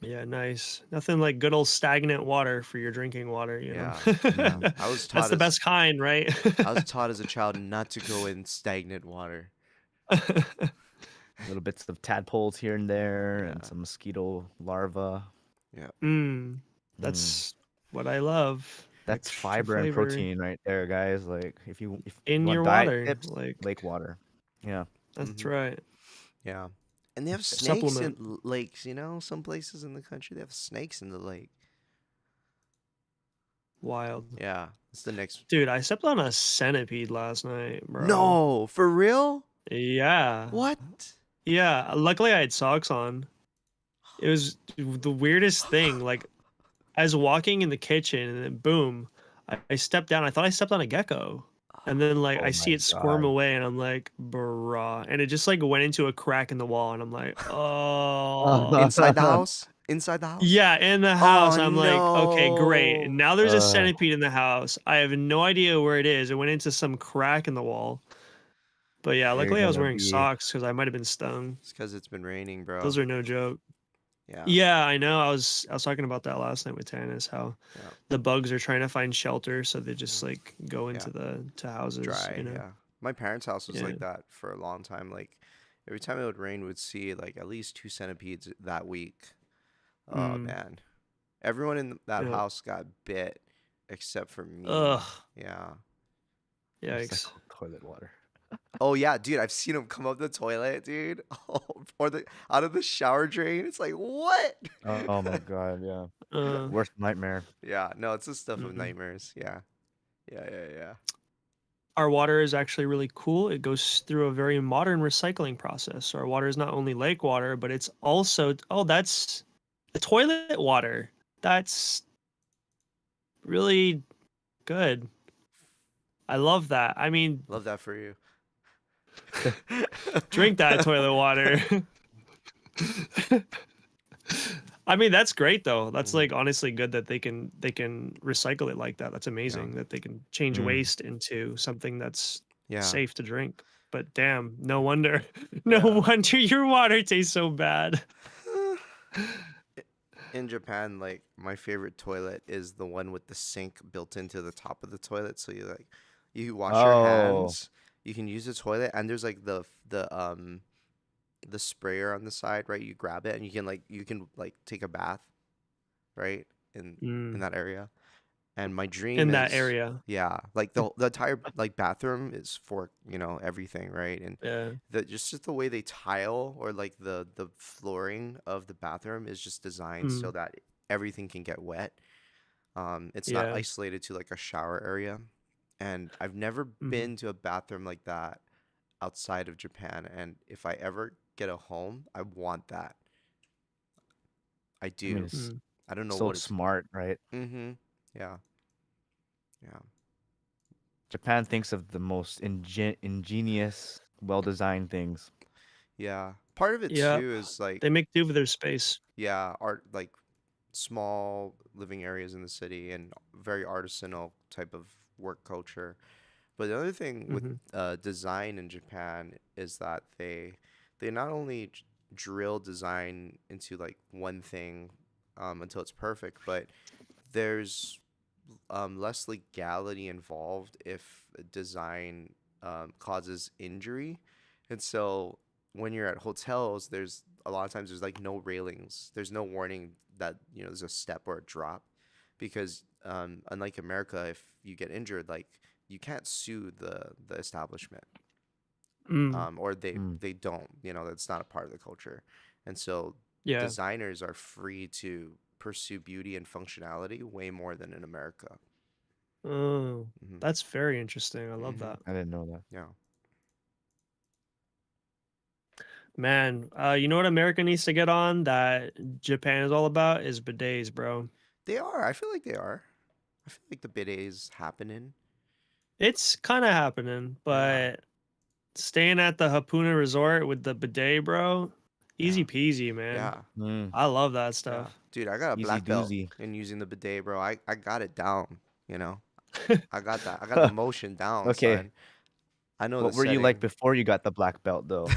Yeah, nice. Nothing like good old stagnant water for your drinking water, you know. Yeah. I was taught That's the as- best kind, right? I was taught as a child not to go in stagnant water. Little bits of tadpoles here and there, and Yeah. some mosquito larvae. Yeah. Mm. That's what I love. That's Extra fiber and flavor protein right there, guys. Like if you in want your diet water. tips, Like lake water. Yeah. that's Hmm. right. Yeah. And they have snakes in Supplement. lakes, you know? Some places in the country they have snakes in the lake. Wild. Yeah. It's the next. Dude, I stepped on a centipede last night, bro. No, for real? Yeah. What? Yeah. Luckily, I had socks on. It was the weirdest thing. Like, I was walking in the kitchen, and then boom, I stepped down. I thought I stepped on a gecko, and then like I Oh see my it squirm God. away, and I'm like, bruh, and it just like went into a crack in the wall, and I'm like, oh. Inside the house? Inside the house? Yeah, in the Oh house. I'm like, okay, great. no. Now there's a Uh, centipede in the house. I have no idea where it is. It went into some crack in the wall. But yeah, you're luckily I was gonna wearing be socks because I might have been stung. It's because it's been raining, bro. Those are no joke. Yeah. Yeah, I know. I was talking about that last night with Tanis, how Yeah. the bugs are trying to find shelter, so they just like go into Yeah. to houses. Dry, You know? yeah. My parents' house was Yeah. like that for a long time. Like every time it would rain, we'd see like at least 2 centipedes that week. Oh Mm, man. Everyone in that yeah. house got bit except for me. Ugh. Yeah. Yikes. recycled toilet water. Oh yeah, dude, I've seen them come up the toilet, dude. Or the out of the shower drain. It's like, what? Oh my God, yeah. Uh, Worst nightmare. Yeah, no, it's the stuff of mm-mm. nightmares. Yeah. Yeah. Our water is actually really cool. It goes through a very modern recycling process. So our water is not only lake water, but it's also that's the toilet water. That's really good. I love that. I mean, Love that for you. drink that toilet water. I mean, that's great though. That's like honestly good that they can recycle it like that. That's amazing that they can change Mm. waste into something that's Yeah. safe to drink. But damn, no wonder, no Yeah. wonder your water tastes so bad. In Japan, like my favorite toilet is the one with the sink built into the top of the toilet. So you wash your Oh, hands, you can use the toilet, and there's like the sprayer on the side, right? You grab it and you can take a bath, right? In Mm, that area. And my dream in that is, area, yeah, like the entire like bathroom is for, everything, right? And yeah. just the way they tile or like the flooring of the bathroom is just designed so Mm, that everything can get wet. It's not yeah. isolated to like a shower area. And I've never Hmm. been to a bathroom like that outside of Japan. And if I ever get a home, I want that. I I mean, do. it's Mm. I don't know so what it's. smart, right? Mm-hmm. Yeah. Yeah. Japan thinks of the most ingenious, well-designed things. Yeah. Part of it Yeah, too is like, they make do with their space. yeah, art, like small living areas in the city and very artisanal type of work culture. But the other thing with Hmm. design in Japan is that they not only drill design into like one thing until it's perfect, but there's less legality involved if a design causes injury. And so when you're at hotels, there's a lot of times there's like no railings. There's no warning that, there's a step or a drop because unlike America, if you get injured, like you can't sue the establishment. Mm, Or they Mm. they don't, that's not a part of the culture. And so yeah. designers are free to pursue beauty and functionality way more than in America. Oh, Hmm. that's very interesting. I love Hmm. that. I didn't know that. Yeah. Man, you know what America needs to get on that Japan is all about is bidets, bro. They are. I feel like they are. I feel like the bidet is happening. It's kind of happening, Yeah. but staying at the Hapuna Resort with the bidet, bro, easy Yeah. peasy, man. Yeah. Mm. I love that Yeah. stuff. Dude, I got a Easy black belt doozy. in using the bidet, bro. I got it down, you know. I got that. I got the motion down, Okay, son. I know the what were you like setting. before you got the black belt, though?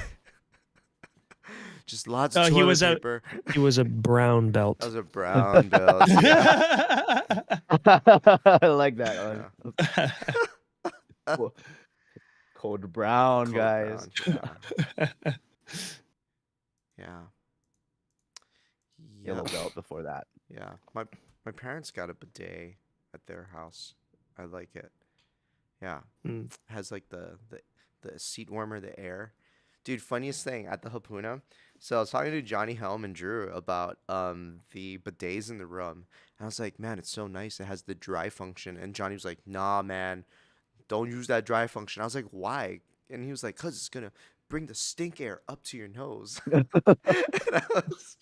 Just lots of Oh, toilet paper. he was a brown That belt. was a brown belt. Yeah. I like that one. Yeah. Code brown, Code guys. brown. Yeah. Yeah. Yellow Yep. belt before that. Yeah. My parents got a bidet at their house. I like it. Yeah. Mm. Has like the seat warmer, the air. Dude, funniest thing at the Hapuna. So I was talking to Johnny Helm and Drew about the bidets in the room. And I was like, man, it's so nice. It has the dry function. And Johnny was like, nah, man, don't use that dry function. I was like, why? And he was like, cause it's gonna bring the stink air up to your nose. And I was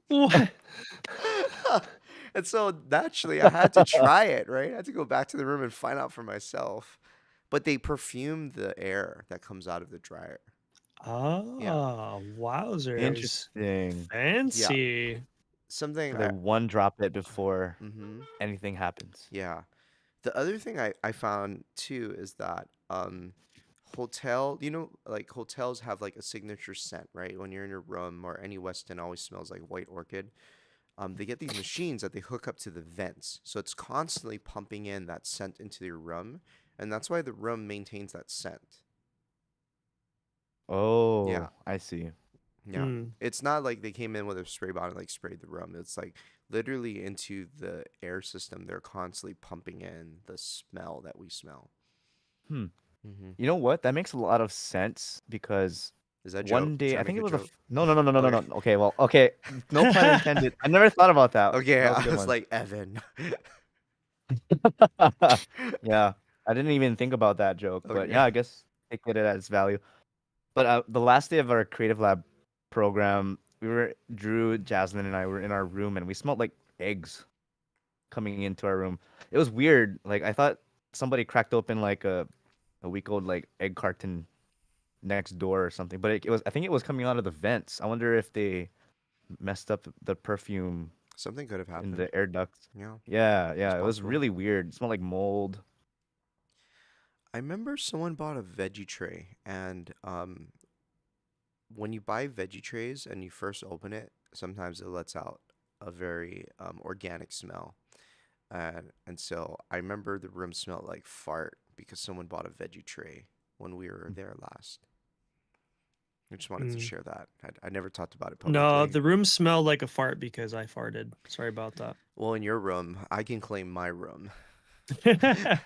What? and so naturally, I had to try it, right? I had to go back to the room and find out for myself. But they perfume the air that comes out of the dryer. Yeah, Ah, wowzers. Interesting. yeah. Fancy. Something So they I. one drop it before Mm-hmm. anything happens. Yeah. The other thing I found too is that like hotels have like a signature scent, right? When you're in your room or any Westin always smells like white orchid. They get these machines that they hook up to the vents, so it's constantly pumping in that scent into your room, and that's why the room maintains that scent. Yeah, Oh, I see. yeah. Mm. It's not like they came in with a spray bottle and like sprayed the room. It's like literally into the air system. They're constantly pumping in the smell that we smell. Hmm. Hmm. You know what? That makes a lot of sense because Is that a joke? one day Trying I to make think it a was joke? no, no, no, no, no, no, Okay. no. Okay, well, okay, no pun intended. I never thought about that. Okay, That was a I good was one. like Evan. Yeah, I didn't even think about that joke, but Okay. yeah, I guess take it at its value. But the last day of our creative lab program, Drew, Jasmine, and I were in our room, and we smelled like eggs coming into our room. It was weird. Like I thought somebody cracked open like a week old like egg carton next door or something, but it was I think it was coming out of the vents. I wonder if they messed up the perfume Something could have in happened. the air ducts. Yeah, Yeah, it's yeah, it was possible. really weird. It smelled like mold. I remember someone bought a veggie tray, and when you buy veggie trays and you first open it, sometimes it lets out a very organic smell. And so I remember the room smelled like fart because someone bought a veggie tray when we were there last. I just wanted to Mm. share that. I never talked about it No, publicly. the room smelled like a fart because I farted. Sorry about Well, in your room, I can claim my room. that.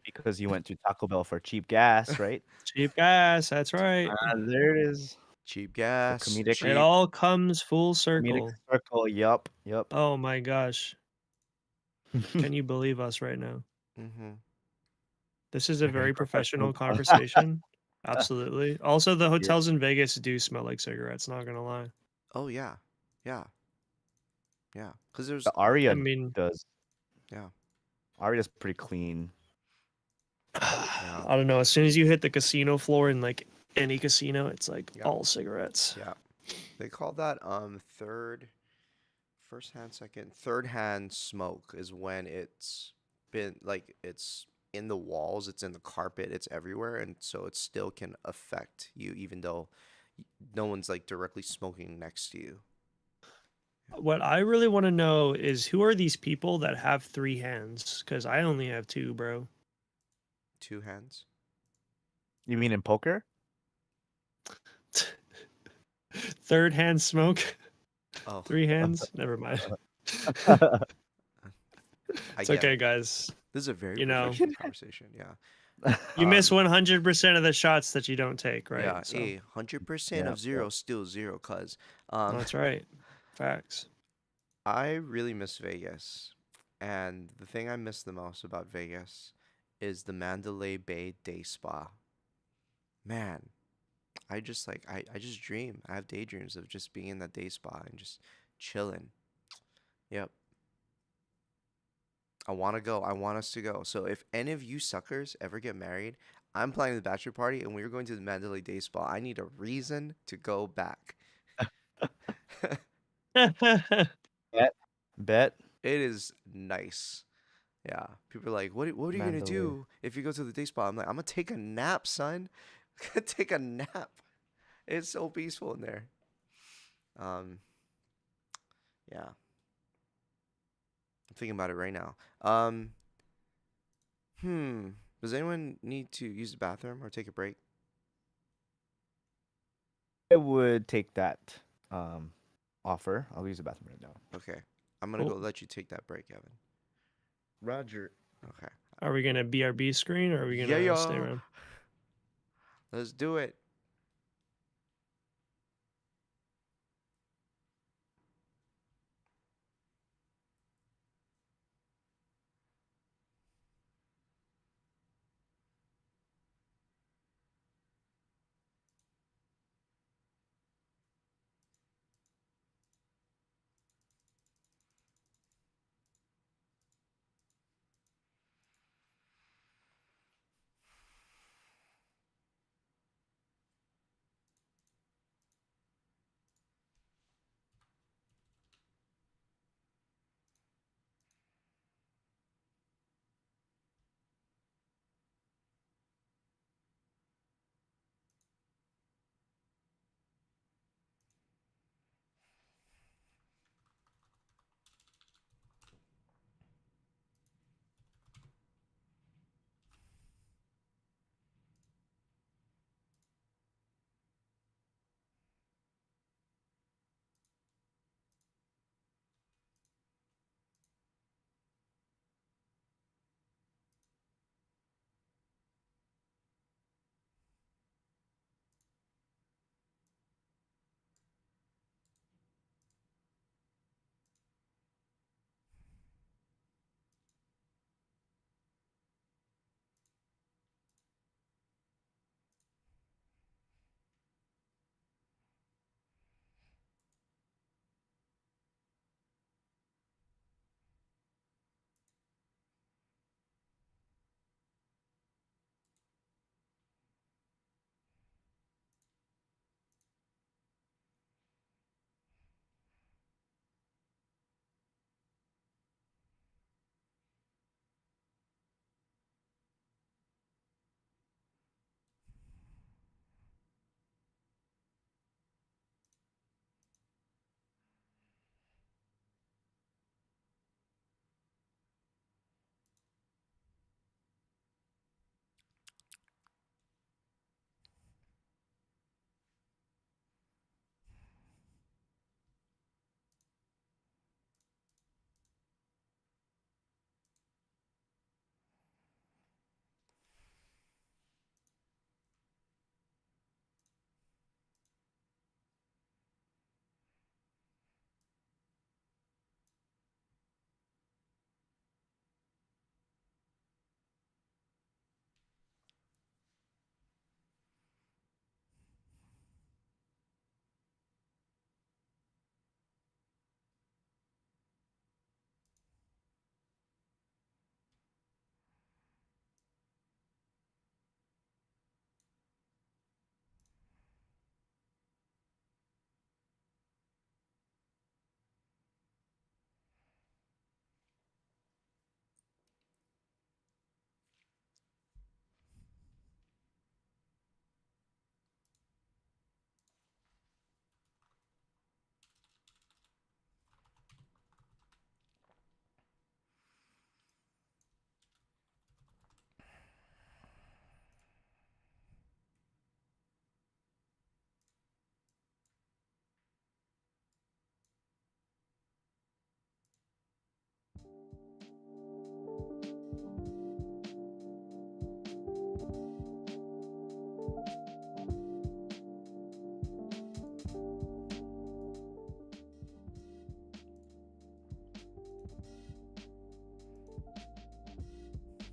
Because you went to Taco Bell for cheap gas, right? Cheap gas, that's right. There it is. Cheap The gas, comedic It cheap. all comes full comedic circle. circle. Yup, yup. Oh my gosh. Can you believe us right now? Mm-hmm. This is a Very very professional. professional conversation. Absolutely. Also, the Yeah. hotels in Vegas do smell like cigarettes, not gonna lie. Oh yeah, yeah, yeah. Cause The there's I Aria mean, does. yeah, Aria's pretty clean. yeah, I don't know. As soon as you hit the casino floor in like any casino, it's like yeah, all cigarettes. yeah. They call that third hand smoke is when it's been like it's in the walls, it's in the carpet, it's everywhere, and so it still can affect you even though no one's like directly smoking next to you. What I really want to know is who are these people that have three hands? Because I only have two, bro. Two hands. You mean in poker? Third hand smoke. Oh, Three hands. Never mind. I It's get okay, it. guys. This is a very You know, professional conversation. Yeah. you miss Um. 100% of the shots that you don't take, right? Yeah. So 100% Yeah, of yeah. zero still zero. Cause that's right. Facts. I really miss Vegas, and the thing I miss the most about Vegas is the Mandalay Bay Day Spa. Man, I just dream. I have daydreams of just being in that day spa and just chilling. Yep. I want to go. I want us to go. So if any of you suckers ever get married, I'm planning the bachelor party and we're going to the Mandalay Day Spa. I need a reason to go back. Bet, bet. It is nice. Yeah. People are like, what are you gonna Mandalay. do if you go to the day spa? I'm like, I'm gonna take a nap, son. I'm gonna take a nap. It's so peaceful in there. Um, yeah. I'm thinking about it right now. Hmm. Does anyone need to use the bathroom or take a break? I would take that offer. I'll use the bathroom right now. Okay. I'm gonna Cool. go let you take that break, Evan. Roger. Okay. Are we gonna BRB screen or are we Yeah, gonna stay yeah. around? Let's do it.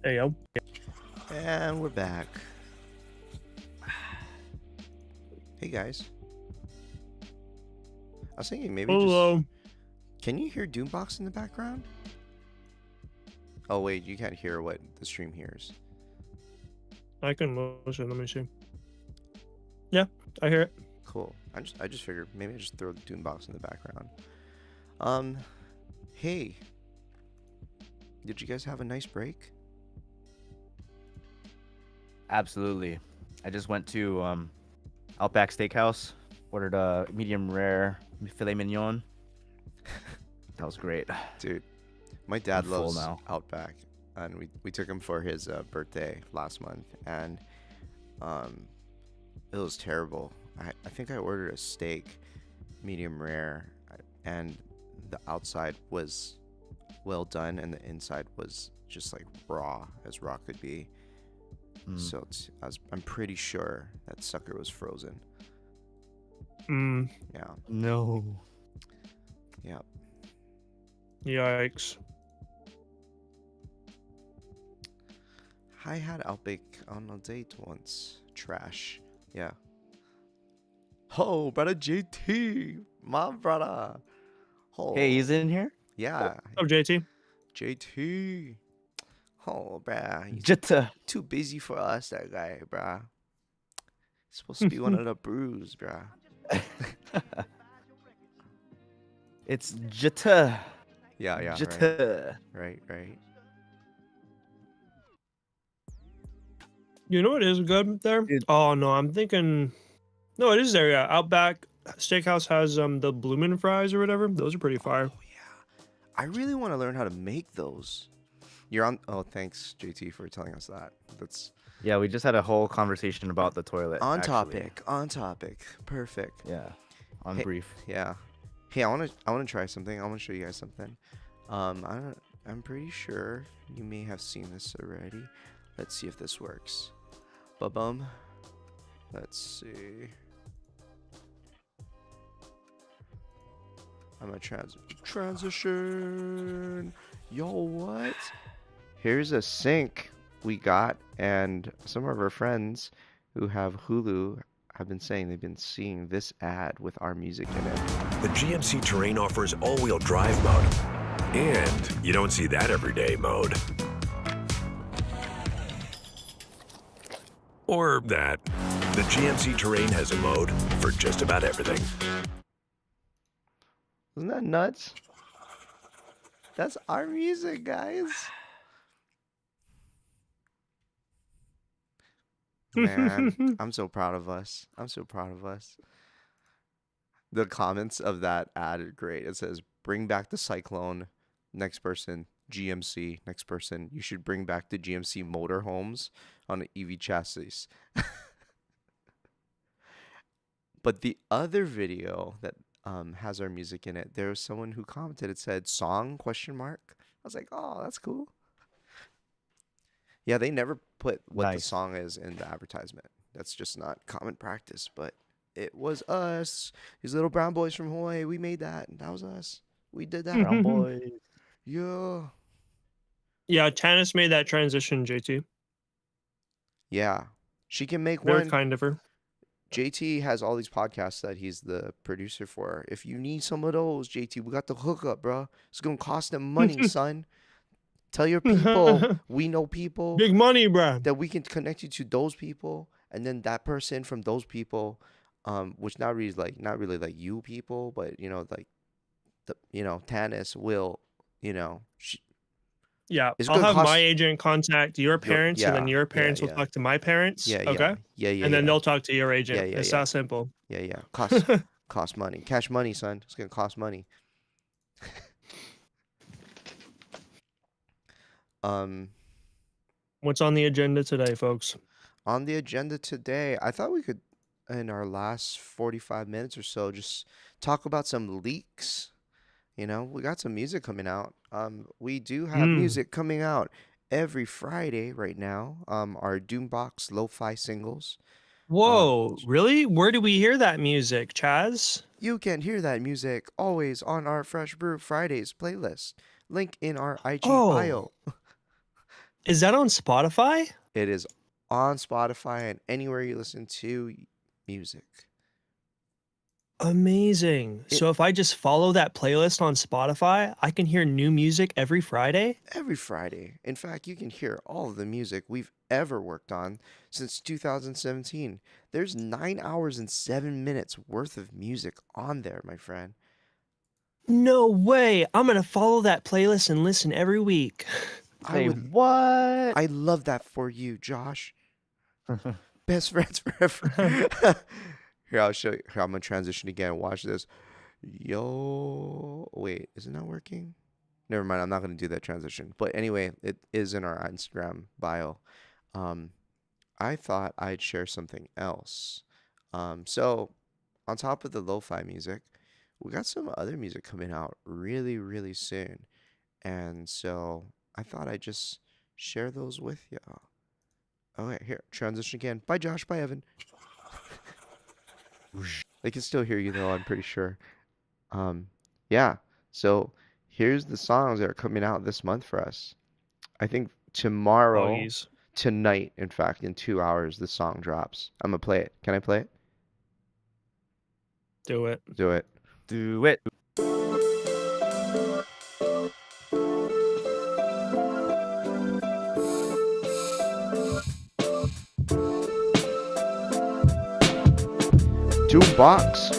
There you go. And we're back. Hey guys. I was thinking maybe Hello. just. Can you hear Doombox in the background? Oh wait, you can't hear what the stream hears. I can listen. Let me see. Yeah, I hear it. Cool. I just figured maybe I just throw the Doombox in the background. Hey. Did you guys have a nice break? Absolutely. I just went to Outback Steakhouse, ordered a medium rare filet mignon. That was great. Dude, my dad I'm full loves now. Outback, and we took him for his birthday last month, and it was terrible. I think I ordered a steak, medium rare, and the outside was well done and the inside was just like raw as raw could be. So I'm pretty sure that sucker was frozen. Yeah. No. Yeah. Yikes. I had Outback on a date once. Trash. Yeah. Oh, brother JT, my brother. Oh, Hey, he's in here. yeah, Oh, JT. JT. Oh, bruh, he's Jitta. too busy for us, that guy, bruh. He's supposed to be one of the brews, bruh. It's Jitta. Yeah, right, Jitta. right. You know what is good there? Dude. Oh no, I'm thinking. No, it is there. Yeah, Outback Steakhouse has the bloomin' fries or whatever. Those are pretty fire. Oh yeah, I really want to learn how to make those. You're on. Oh, thanks, JT, for telling us that. That's Yeah, we just had a whole conversation about the toilet. on actually. topic. On topic. Perfect. Yeah, on Hey, brief. Yeah. Hey, I want to try something. I want to show you guys something. I'm pretty sure you may have seen this already. Let's see if this works. Ba-bum. Let's see. I'm a transition. Yo, what? Here's a sync we got, and some of our friends who have Hulu have been saying they've been seeing this ad with our music in it. The GMC Terrain offers all-wheel drive mode. And you don't see that every day mode. Or that. The GMC Terrain has a mode for just about everything. Isn't that nuts? That's our music, guys. Man, I'm so proud of us. The comments of that ad are great. It says, bring back the Cyclone. Next person, GMC. Next person, you should bring back the GMC motorhomes on an EV chassis. But the other video that has our music in it, there was someone who commented, it said, song, question mark. I was like, oh, that's cool. Yeah, they never put what the Nice. song is in the advertisement. That's just not common practice, but it was us. These little brown boys from Hawaii. We made that. That was us. We did that. Brown boy. Yeah. Yeah, Tanis made that transition. JT. Yeah. She can make Very one. kind of her. JT has all these podcasts that he's the producer for. If you need some of those, JT, we got the hookup, bro. It's going to cost them money, son. Tell your people, we know people Big money, bruh. that we can connect you to those people, and then that person from those people, which not really like you people, but like Tanis will, Yeah, It's I'll gonna have cost- my agent contact your parents, and then yeah, your parents will yeah. talk to my parents. yeah, Okay. yeah, And then yeah. they'll talk to your agent. Yeah, yeah, It's yeah. that simple. Yeah. Cost money, cash money, son. It's gonna cost money. What's on the agenda today, folks? On the agenda today, I thought we could, in our last 45 minutes or so, just talk about some leaks. We got some music coming out. We do have music coming out every Friday right now. Our Doombox Lo-Fi singles. Whoa, really? Where do we hear that music, Chaz? You can hear that music always on our Fresh Brew Fridays playlist. Link in our IG bio. Is that on Spotify? It is on Spotify and anywhere you listen to music. Amazing. So if I just follow that playlist on Spotify, I can hear new music every Friday? Every Friday. In fact, you can hear all of the music we've ever worked on since 2017. There's 9 hours and 7 minutes worth of music on there, my friend. No way. I'm going to follow that playlist and listen every week. Say what? I love that for you, Josh. Best friends forever. Here, I'll show you. Here, I'm going to transition again. Watch this. Yo. Wait, is it not working? Never mind. I'm not going to do that transition. But anyway, it is in our Instagram bio. I thought I'd share something else. So on top of the lo-fi music, we got some other music coming out really, really soon. And so I thought I'd just share those with y'all. Okay, here, transition again. Bye, Josh. Bye, Evan. They can still hear you though, I'm pretty sure. Um, yeah. So here's the songs that are coming out this month for us. I think tomorrow, Doggies. tonight, in fact, in 2 hours, the song drops. I'm gonna play it. Can I play it? Do it. Do it. Do it. Box.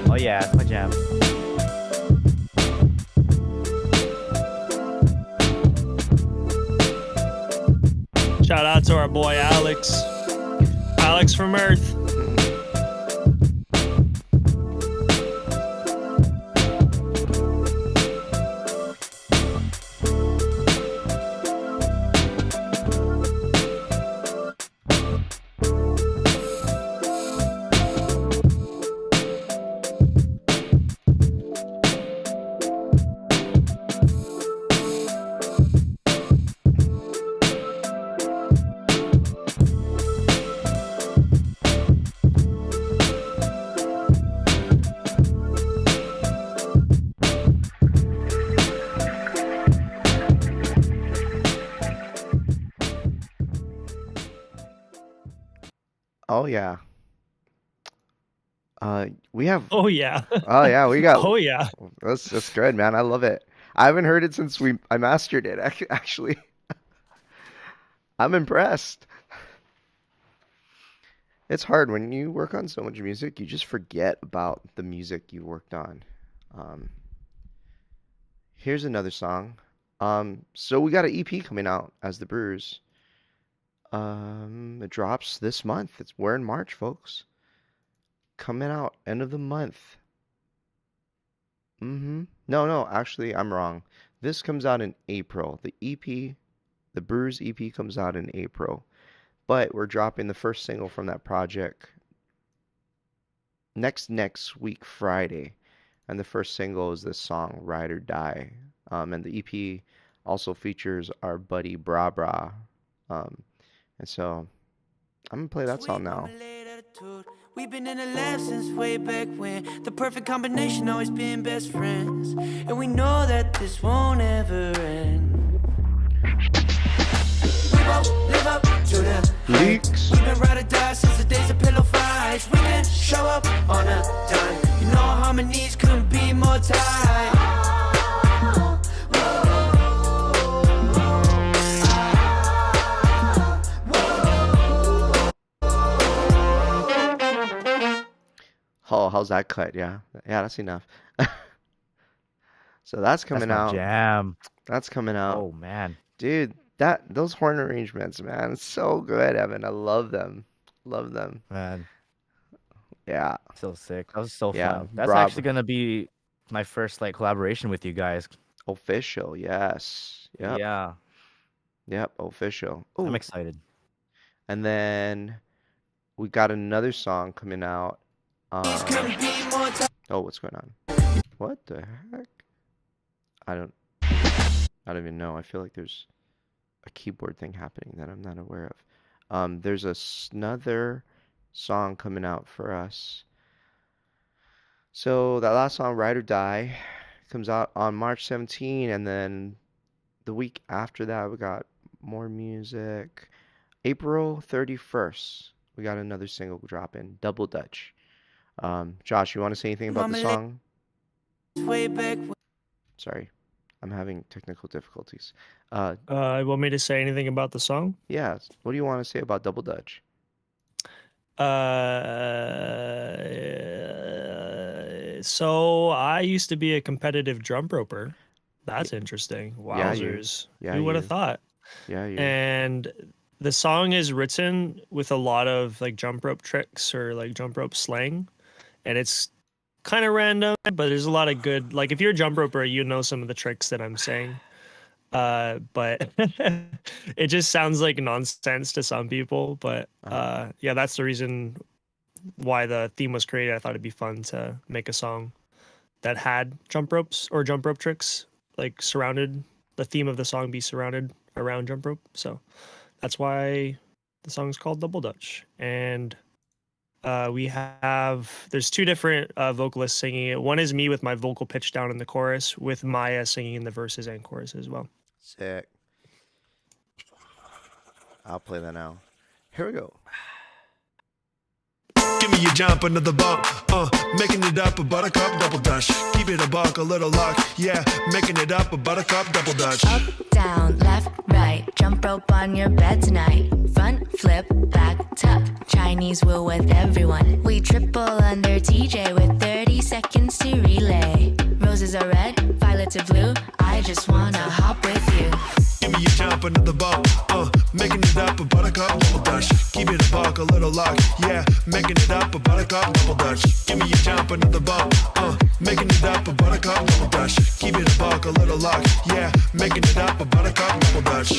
Oh yeah, it's my jam. Shout out to our boy Alex. Alex from Earth. Oh yeah. We have. Oh yeah. Oh yeah, we got. Oh yeah. That's good, man. I love it. I haven't heard it since I mastered it. Actually, I'm impressed. It's hard when you work on so much music, you just forget about the music you worked on. Um, Here's another song. So we got an EP coming out as TheBrewz. It drops this month. We're in March, folks. Coming out end of the month. No, actually, I'm wrong. This comes out in April. The TheBrewz EP comes out in April. But we're dropping the first single from that project next week, Friday. And the first single is this song, Ride or Die. And the EP also features our buddy Bra Bra. And so I'm gonna play that song now. We've been in the lab since way back when. The perfect combination, always being best friends. And we know that this won't ever end. We won't live up to the Leaks. We've been ride or die since the days of pillow fights. We can show up on a dime. You know our harmonies couldn't be more tight. Oh, how's that cut? Yeah, that's enough. So that's coming That's my out. jam. That's coming out. Oh man. Dude, those horn arrangements, man, it's so good, Evan. I love them. Love them. Man, Yeah. so sick. That was so Yeah, fun. That's Rob. actually gonna be my first like collaboration with you guys. Official, yes. Yep. Yeah, Yep, official. I'm Ooh. excited. And then we got another song coming out. Oh, what's going on? What the heck? I don't even know. I feel like there's a keyboard thing happening that I'm not aware of. There's another song coming out for us. So that last song, Ride or Die, comes out on March 17, and then the week after that, we got more music. April 31st, we got another single dropping, Double Dutch. Josh, you want to say anything about the song? Way back when. Sorry, I'm having technical difficulties. Want me to say anything about the song? Yeah, what do you want to say about Double Dutch? So I used to be a competitive jump roper. That's interesting. Yeah, you. Wowzers. Yeah, Who would you. have thought? Yeah, you. And the song is written with a lot of like jump rope tricks or like jump rope slang. and it's kind of random, but there's a lot of good. Like if you're a jump roper, you know some of the tricks that I'm saying. But it just sounds like nonsense to some people. But yeah, that's the reason why the theme was created. I thought it'd be fun to make a song that had jump ropes or jump rope tricks, like surrounded. The theme of the song be surrounded around jump rope. So that's why the song's called Double Dutch. And we have there's two different vocalists singing it. One is me with my vocal pitch down in the chorus, with Maya singing in the verses and chorus as well. Sick. I'll play that now. Here we go. Give me a jump under the bump, making it up a buttercup double dutch. Keep it a buck, a little luck, yeah, making it up a buttercup double dutch. Up, down, left, right, jump rope on your bed tonight. Front, flip, back, tuck, Chinese wheel with everyone. We triple under TJ with 30 seconds to relay. Roses are red, violets are blue, I just wanna hop with you. Give me a jump under the bump, making it up a buttercup double dutch. Keep it a buck, a little luck, yeah, making it up a buttercup double dutch. Give me a jump under the bump, making it up a buttercup double dutch. Keep it a buck, a little luck, yeah, making it up a buttercup double dutch.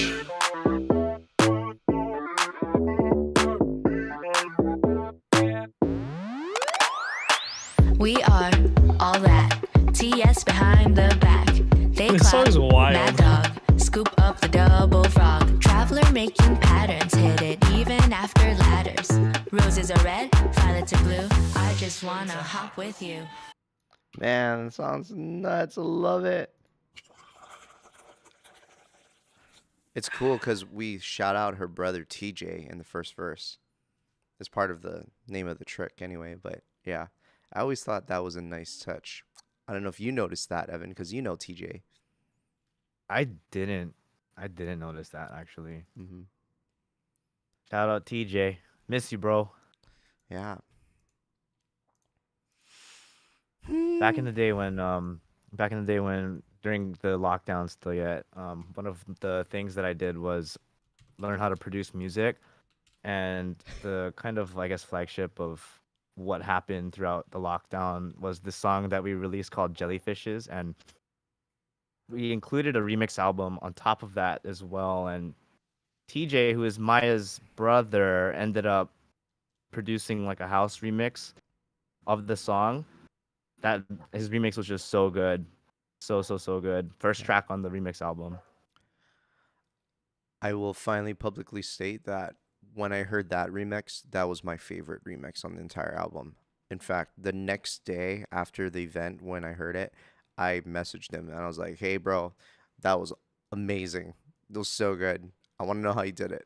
We are all that. TS behind the back. They This clap, song's wild. mad dog. Scoop up the double frog. Traveler making patterns. Hit it even after ladders. Roses are red, violets are blue. I just wanna hop with you. Man, it sounds nuts. I love it. It's cool because we shout out her brother TJ in the first verse. It's part of the name of the trick anyway, but yeah. I always thought that was a nice touch. I don't know if you noticed that, Evan, because you know TJ. I didn't notice that actually. Mm-hmm. Shout out TJ. Miss you, bro. Yeah. Back in the day when during the lockdown still yet, one of the things that I did was learn how to produce music, and the kind of, I guess, flagship of what happened throughout the lockdown was the song that we released called Jellyfishes, and we included a remix album on top of that as well. And TJ, who is Maya's brother, ended up producing like a house remix of the song. That his remix was just so good. So good. First track on the remix album. I will finally publicly state that when I heard that remix, that was my favorite remix on the entire album. In fact, the next day after the event, when I heard it, I messaged him and I was like, hey, bro, that was amazing. It was so good. I want to know how you did it.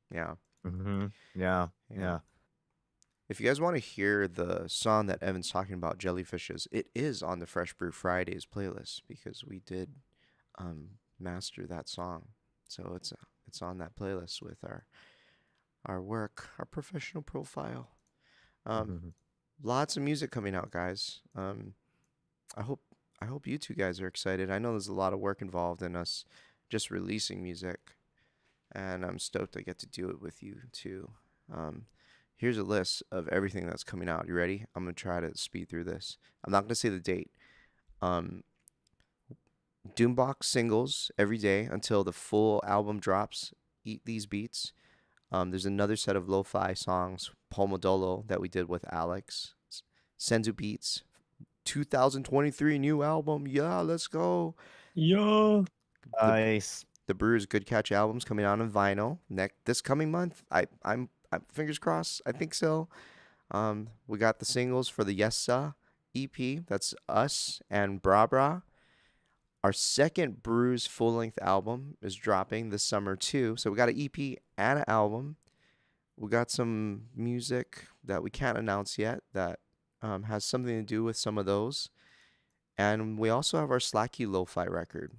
Yeah. Mm-hmm. Yeah. If you guys want to hear the song that Evan's talking about, Jellyfishes, it is on the Fresh Brew Fridays playlist because we did master that song. So it's on that playlist with our work, our professional profile. Lots of music coming out, guys. I hope you two guys are excited. I know there's a lot of work involved in us just releasing music, and I'm stoked I get to do it with you too. Here's a list of everything that's coming out. You ready? I'm gonna try to speed through this. I'm not gonna say the date. Doombox singles every day until the full album drops. Eat These Beats. There's another set of lo-fi songs, Pomodolo, that we did with Alex. Senzu Beats, 2023 new album. Yeah, let's go. Yo. Nice. TheBrewz Good Catch albums coming out on vinyl this coming month. I'm fingers crossed. I think so. We got the singles for the Yessa EP. That's us and Bra Bra. Our second Brewz full-length album is dropping this summer too. So we got an EP and an album. We got some music that we can't announce yet that has something to do with some of those. And we also have our Slacky Lo-Fi record.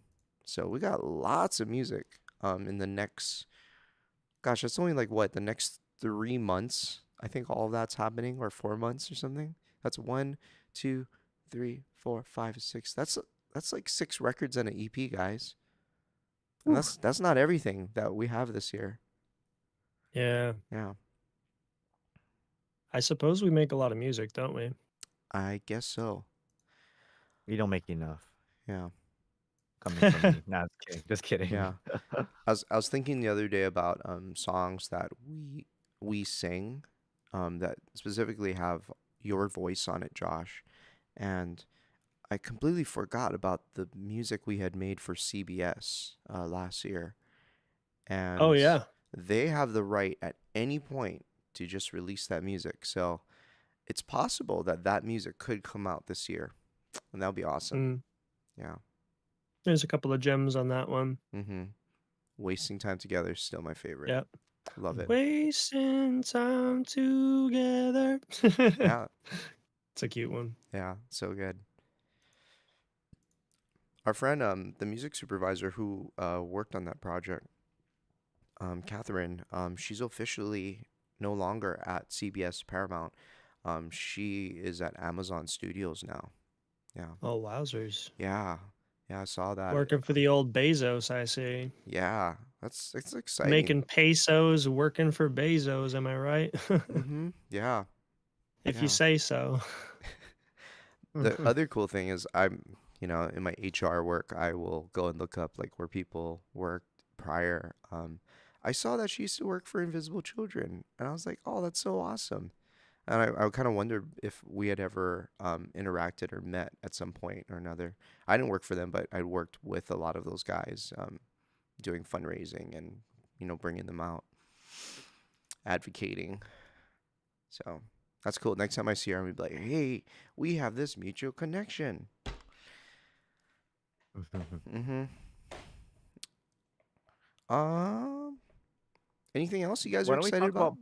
So we got lots of music in the next, gosh, it's only like the next 3 months. I think all of that's happening, or 4 months or something. That's 1, 2, 3, 4, 5, 6. That's like 6 records and an EP, guys. And that's not everything that we have this year. Yeah. Yeah. I suppose we make a lot of music, don't we? I guess so. You don't make enough. Yeah. Coming from me. Nah, just kidding. Just kidding. Yeah. I was thinking the other day about songs that we sing that specifically have your voice on it, Josh. And I completely forgot about the music we had made for CBS last year. Oh And yeah. they have the right at any point to just release that music. So it's possible that that music could come out this year, and that would be awesome. Mm. Yeah. There's a couple of gems on that one. Mm-hmm. Wasting Time Together is still my favorite. Yeah. Love it. Wasting time together. Yeah. It's a cute one. Yeah. So good. Our friend, the music supervisor who worked on that project, Catherine, she's officially no longer at CBS Paramount. She is at Amazon Studios now. Yeah. Oh, wowzers. Yeah. Yeah, I saw that. Working for the old Bezos, I see. Yeah. That's exciting. Making pesos, working for Bezos, am I right? Mm-hmm. Yeah. If Yeah. you say so. The other cool thing is in my HR work, I will go and look up like where people worked prior. I saw that she used to work for Invisible Children, and I was like, oh, that's so awesome. And I kind of wondered if we had ever interacted or met at some point or another. I didn't work for them, but I worked with a lot of those guys doing fundraising and, bringing them out, advocating. So that's cool. Next time I see her, I'm gonna be like, hey, we have this mutual connection. Mm-hmm. Anything else you guys Why are don't we excited talk about? about?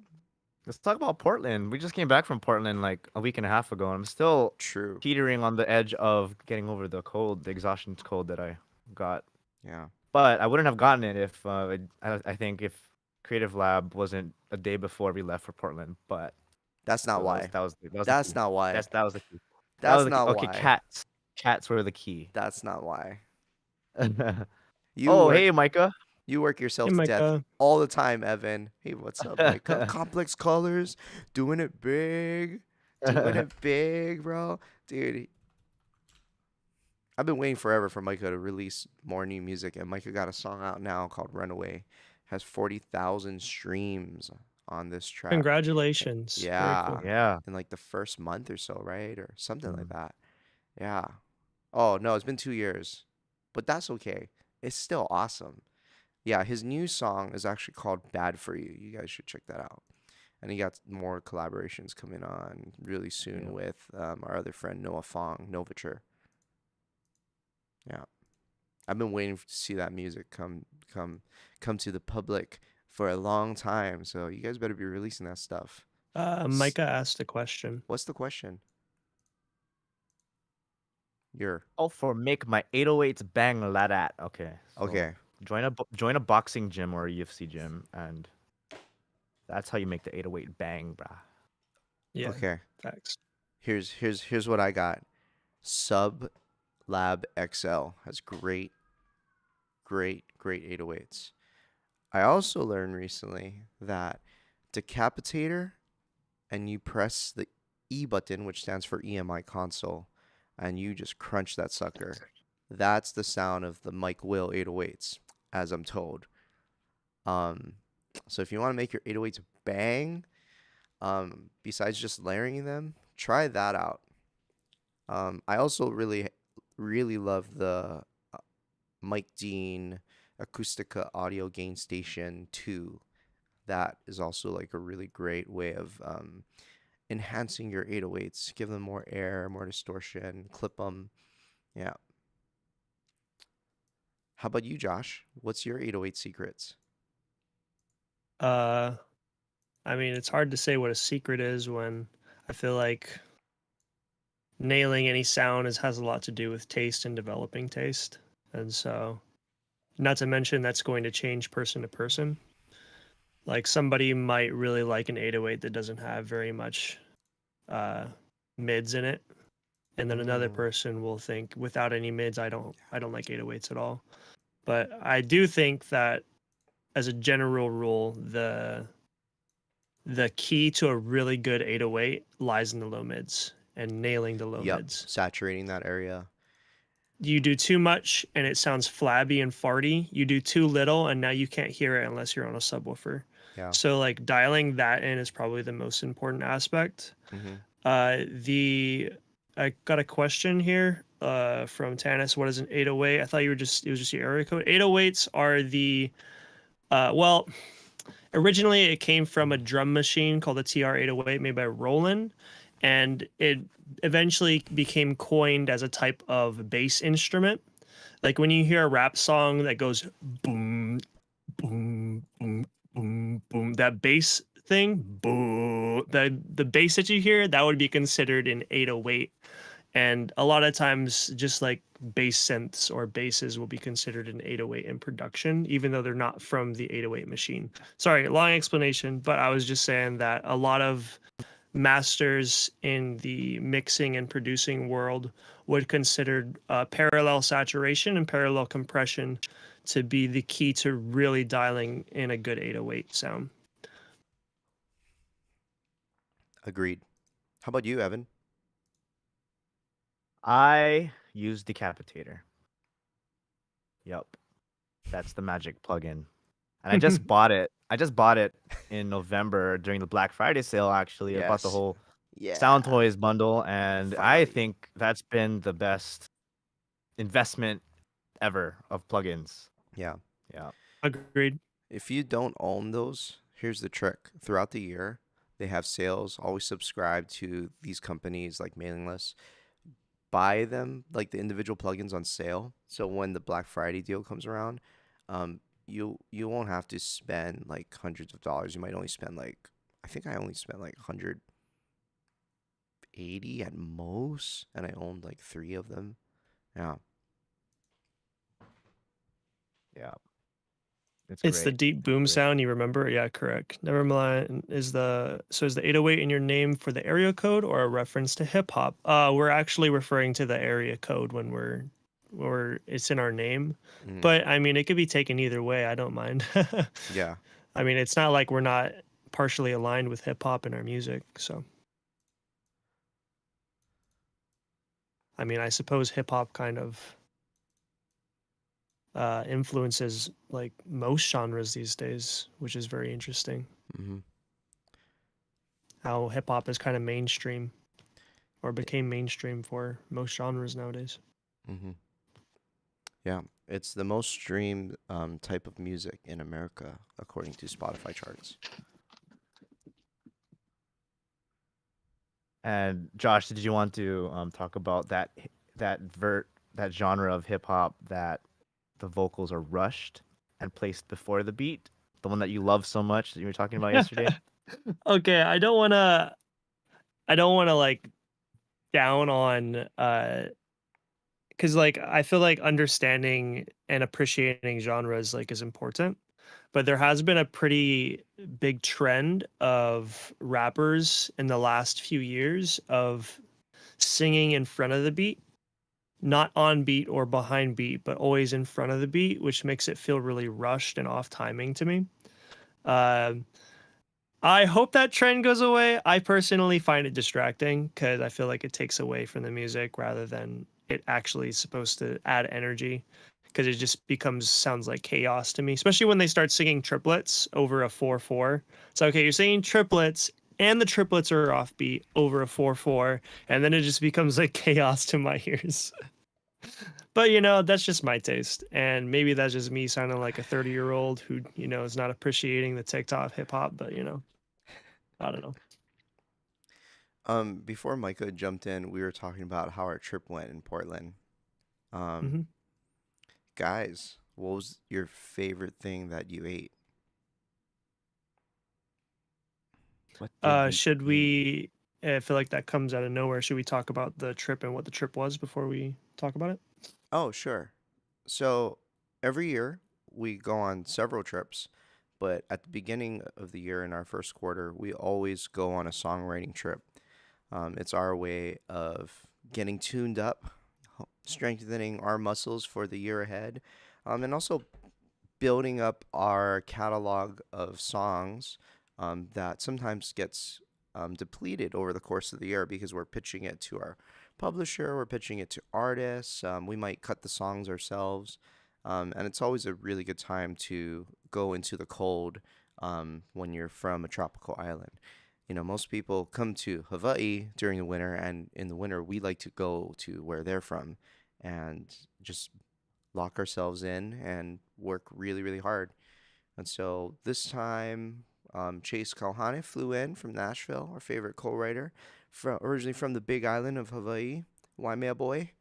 Let's talk about Portland. We just came back from Portland like a week and a half ago, and I'm still True. teetering on the edge of getting over the cold, the exhaustion cold that I got. Yeah. But I wouldn't have gotten it if I think if Creative Lab wasn't a day before we left for Portland. But That's not so why. that was the That's key. not why. That was the key. That That's was the key. not Okay, why. cats were the key. That's not why. Oh, hey, Micah. You work yourself Hey, to death Micah. all the time, Evan. Hey, what's up, Micah? Complex colors, doing it big, bro. Dude, I've been waiting forever for Micah to release more new music, and Micah got a song out now called Runaway. Has 40,000 streams on this track. Congratulations. Very Yeah. cool. Yeah. In like the first month or so, right? Or something like Mm. that. Yeah. Oh, no, it's been 2 years. But that's okay. It's still awesome. Yeah, his new song is actually called Bad For You. You guys should check that out. And he got more collaborations coming on really soon Yeah. with our other friend Noah Fong, Novature. Yeah. I've been waiting to see that music come to the public for a long time. So you guys better be releasing that stuff. Micah asked a question. What's the question? Your Oh, for make my 808s bang la dat. Okay. So okay. join a boxing gym or a UFC gym, and that's how you make the 808 bang, brah. Yeah, Okay. facts. Here's what I got. Sub Lab XL has great 808s. I also learned recently that Decapitator, and you press the E button, which stands for EMI console, and you just crunch that sucker. That's the sound of the Mike Will 808s, as I'm told. So if you want to make your 808s bang, besides just layering them, try that out. I also really love the Mike Dean Acoustica Audio Gain Station 2. That is also like a really great way of enhancing your 808s. Give them more air, more distortion, clip them. Yeah. How about you, Josh? What's your 808 secrets? I mean, it's hard to say what a secret is when I feel like nailing any sound has a lot to do with taste and developing taste. And so, not to mention that's going to change person to person. Like somebody might really like an 808 that doesn't have very much mids in it. And then another person will think without any mids, I don't like 808s at all. But I do think that as a general rule, the key to a really good 808 lies in the low mids. and nailing the low Yep, mids. saturating that area. You do too much and it sounds flabby and farty. You do too little and now you can't hear it unless you're on a subwoofer. Yeah. So like dialing that in is probably the most important aspect. Mhm. I got a question here from Tanis. What is an 808? I thought it was just your area code. 808s are the well, originally it came from a drum machine called the TR-808 made by Roland, and it eventually became coined as a type of bass instrument. Like when you hear a rap song that goes boom, boom, boom, boom, boom, that bass thing, boom, the bass that you hear, that would be considered an 808. And a lot of times, just like bass synths or basses will be considered an 808 in production, even though they're not from the 808 machine. Sorry, long explanation, but I was just saying that a lot of masters in the mixing and producing world would consider parallel saturation and parallel compression to be the key to really dialing in a good 808 sound. Agreed. How about you, Evan? I use Decapitator. Yep. That's the magic plugin. And I just bought it. I just bought it in November during the Black Friday sale, actually. I bought the Yes. whole Yeah. Sound Toys bundle, and I Finally. think that's been the best investment ever of plugins. Yeah. Yeah. Agreed. If you don't own those, here's the trick. Throughout the year, they have sales. Always subscribe to these companies like mailing lists. Buy them, like the individual plugins on sale. So when the Black Friday deal comes around, you won't have to spend like hundreds of dollars. You might only spend like, I think I only spent like 180 at most, and I owned like 3 of them. Yeah. Yeah. It's the great. deep boom Great. sound. You remember? Yeah, correct. Never mind. Is the 808 in your name for the area code or a reference to hip hop? We're actually referring to the area code when it's in our name. Mhm. But I mean, it could be taken either way. I don't mind. Yeah. I mean, it's not like we're not partially aligned with hip hop in our music. So, I mean, I suppose hip hop kind of influences like most genres these days, which is very interesting. Mm-hmm. How hip hop is kind of mainstream or became mainstream for most genres nowadays. Mm-hmm. Yeah, it's the most streamed type of music in America, according to Spotify charts. And Josh, did you want to talk about that genre of hip hop that the vocals are rushed and placed before the beat? The one that you love so much that you were talking about yesterday? Okay, I don't want to like down on cuz like I feel like understanding and appreciating genres like is important. But there has been a pretty big trend of rappers in the last few years of singing in front of the beat, not on beat or behind beat, but always in front of the beat, which makes it feel really rushed and off timing to me. I hope that trend goes away. I personally find it distracting because I feel like it takes away from the music rather than it actually is supposed to add energy, because it just sounds like chaos to me, especially when they start singing triplets over a 4/4. So, okay, you're singing triplets and the triplets are offbeat over a 4/4, and then it just becomes like chaos to my ears. But, that's just my taste. And maybe that's just me sounding like a 30-year-old who, is not appreciating the TikTok hip hop, but, I don't know. Before Micah jumped in, we were talking about how our trip went in Portland. Mm-hmm. Guys, what was your favorite thing that you ate? What Should we, I feel like that comes out of nowhere. Should we talk about the trip and what the trip was before we talk about it? Oh, sure. So every year we go on several trips, but at the beginning of the year in our first quarter, we always go on a songwriting trip. It's our way of getting tuned up, strengthening our muscles for the year ahead, and also building up our catalog of songs that sometimes gets depleted over the course of the year because we're pitching it to our publisher, we're pitching it to artists. We might cut the songs ourselves, and it's always a really good time to go into the cold when you're from a tropical island. Most people come to Hawaii during the winter, and in the winter, we like to go to where they're from and just lock ourselves in and work really, really hard. And so this time, Chase Kalhane flew in from Nashville, our favorite co-writer, originally from the Big Island of Hawaii, Waimea boy.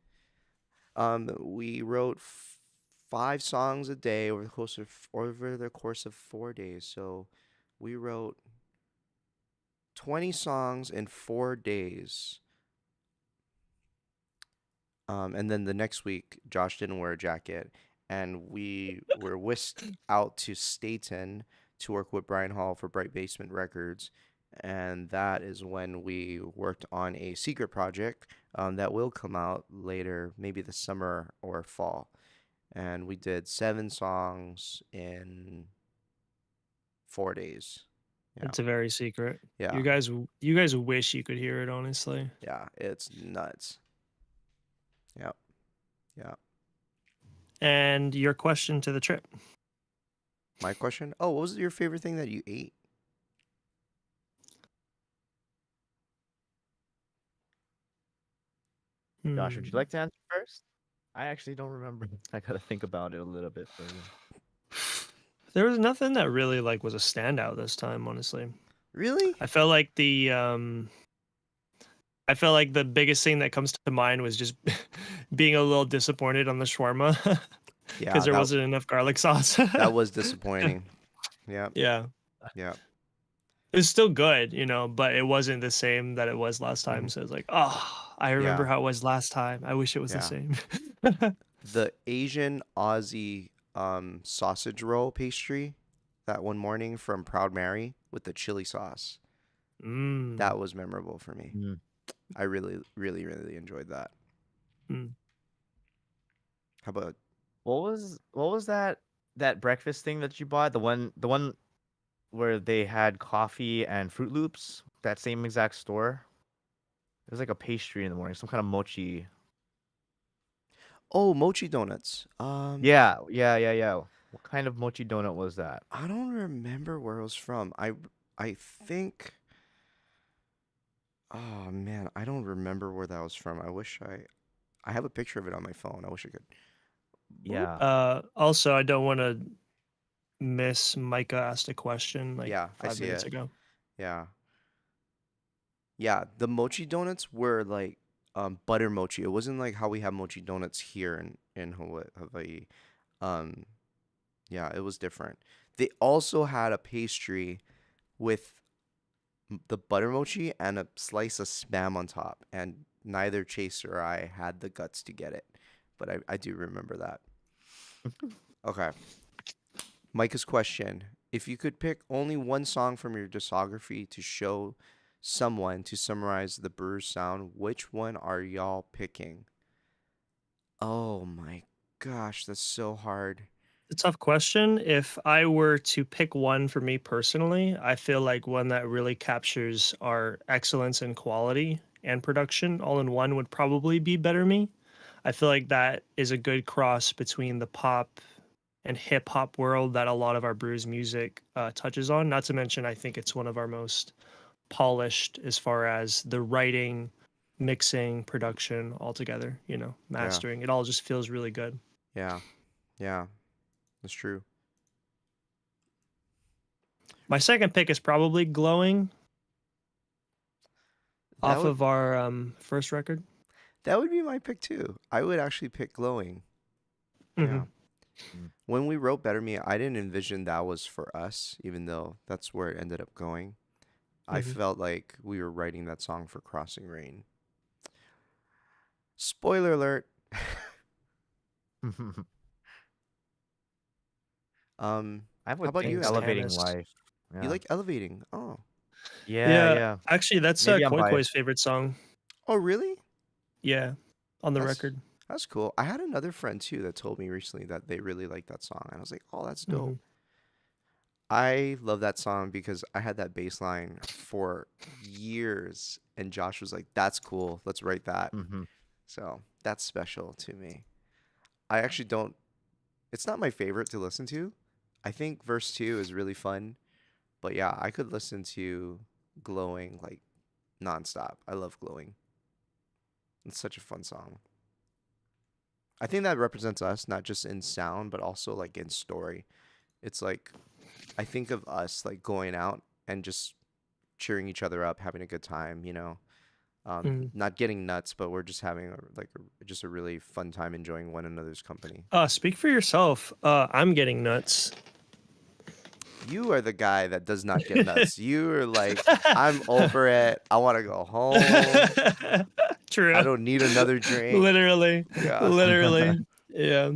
We wrote 5 songs a day over the course of 4 days. So we wrote 20 songs in 4 days. And then the next week, Josh didn't wear a jacket, and we were whisked out to Staten to work with Brian Hall for Bright Basement Records. And that is when we worked on a secret project that will come out later, maybe this summer or fall. And we did 7 songs in 4 days. Yeah. It's a very secret. Yeah. You guys wish you could hear it, honestly. Yeah, it's nuts. Yep. Yeah. And your question to the trip. My question? Oh, what was your favorite thing that you ate? Josh, would you like to answer first? I actually don't remember. I gotta think about it a little bit further. There was nothing that really was a standout this time, honestly. Really? I felt like the biggest thing that comes to mind was just being a little disappointed on the shawarma Yeah, because there wasn't enough garlic sauce. that was disappointing. Yeah. Yeah. Yeah. It was still good, but it wasn't the same that it was last time. So it's like, oh, I remember Yeah. how it was last time. I wish it was Yeah. the same. The Asian Aussie sausage roll pastry that one morning from Proud Mary with the chili sauce. That was memorable for me. Mm. I really, really, really enjoyed that. Mm. How about What was that breakfast thing that you bought? The one where they had coffee and Fruit Loops? That same exact store? It was like a pastry in the morning, some kind of mochi. mochi donuts? Yeah. What kind of mochi donut was that? I don't remember where it was from. I think. Oh man, I don't remember where that was from. I have a picture of it on my phone. I wish I could. Yeah. Also, I don't want to miss Micah asked a question Yeah, I 5 see minutes it. ago. Yeah. Yeah, the mochi donuts were like butter mochi. It wasn't like how we have mochi donuts here in Hawaii. Yeah, it was different. They also had a pastry with the butter mochi and a slice of spam on top, and neither Chase or I had the guts to get it, but I do remember that. Okay. Micah's question: if you could pick only one song from your discography to show someone to summarize the Brewz sound, which one are y'all picking? Oh my gosh, that's so hard. It's a tough question. If I were to pick one for me personally, I feel like one that really captures our excellence in quality and production all in one would probably be Better Me. I feel like that is a good cross between the pop and hip hop world that a lot of our Brewz music touches on. Not to mention, I think it's one of our most polished as far as the writing, mixing, production altogether, mastering. It all just feels really good. Yeah. Yeah. That's true. My second pick is probably Glowing That off would of our first record. that would be my pick too. I would actually pick Glowing. Yeah. Mhm. When we wrote Better Me, I didn't envision that was for us, even though that's where it ended up going. I Mhm. felt like we were writing that song for Crossing Rain. Spoiler alert. I would about think you, Elevating Stannis. Life. You Yeah. like Elevating? Oh. Yeah. Actually, that's Maybe I'm Koi Koi's biased. favorite song. Oh, really? Yeah, on the That's record. that's cool. I had another friend too that told me recently that they really liked that song, and I was like, "Oh, that's dope." Mhm. I love that song because I had that bass line for years, and Josh was like, "That's cool. Let's write that." Mm-hmm. So that's special to me. I actually don't. It's not my favorite to listen to. I think verse two is really fun, but yeah, I could listen to "Glowing" like nonstop. I love "Glowing." It's such a fun song. I think that represents us, not just in sound, but also like in story. It's like I think of us like going out and just cheering each other up, having a good time, Mm. not getting nuts, but we're just having just a really fun time enjoying one another's company. Speak for yourself. I'm getting nuts. You are the guy that does not get nuts. You are like, I'm over it. I want to go home. I True. don't need another drink. Literally. Yeah. Literally. Yeah.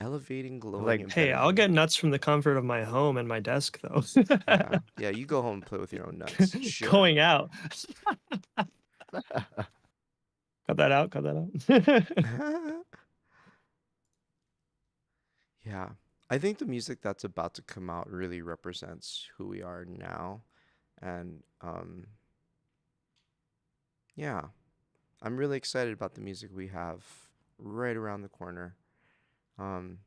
Elevating, glowing, Like, and Hey, better I'll drink. get nuts from the comfort of my home and my desk, though. Yeah. Yeah. You go home and play with your own nuts. Sure. Going out. Cut that out. Cut that out. Yeah. I think the music that's about to come out really represents who we are now. And yeah, I'm really excited about the music we have right around the corner. Um,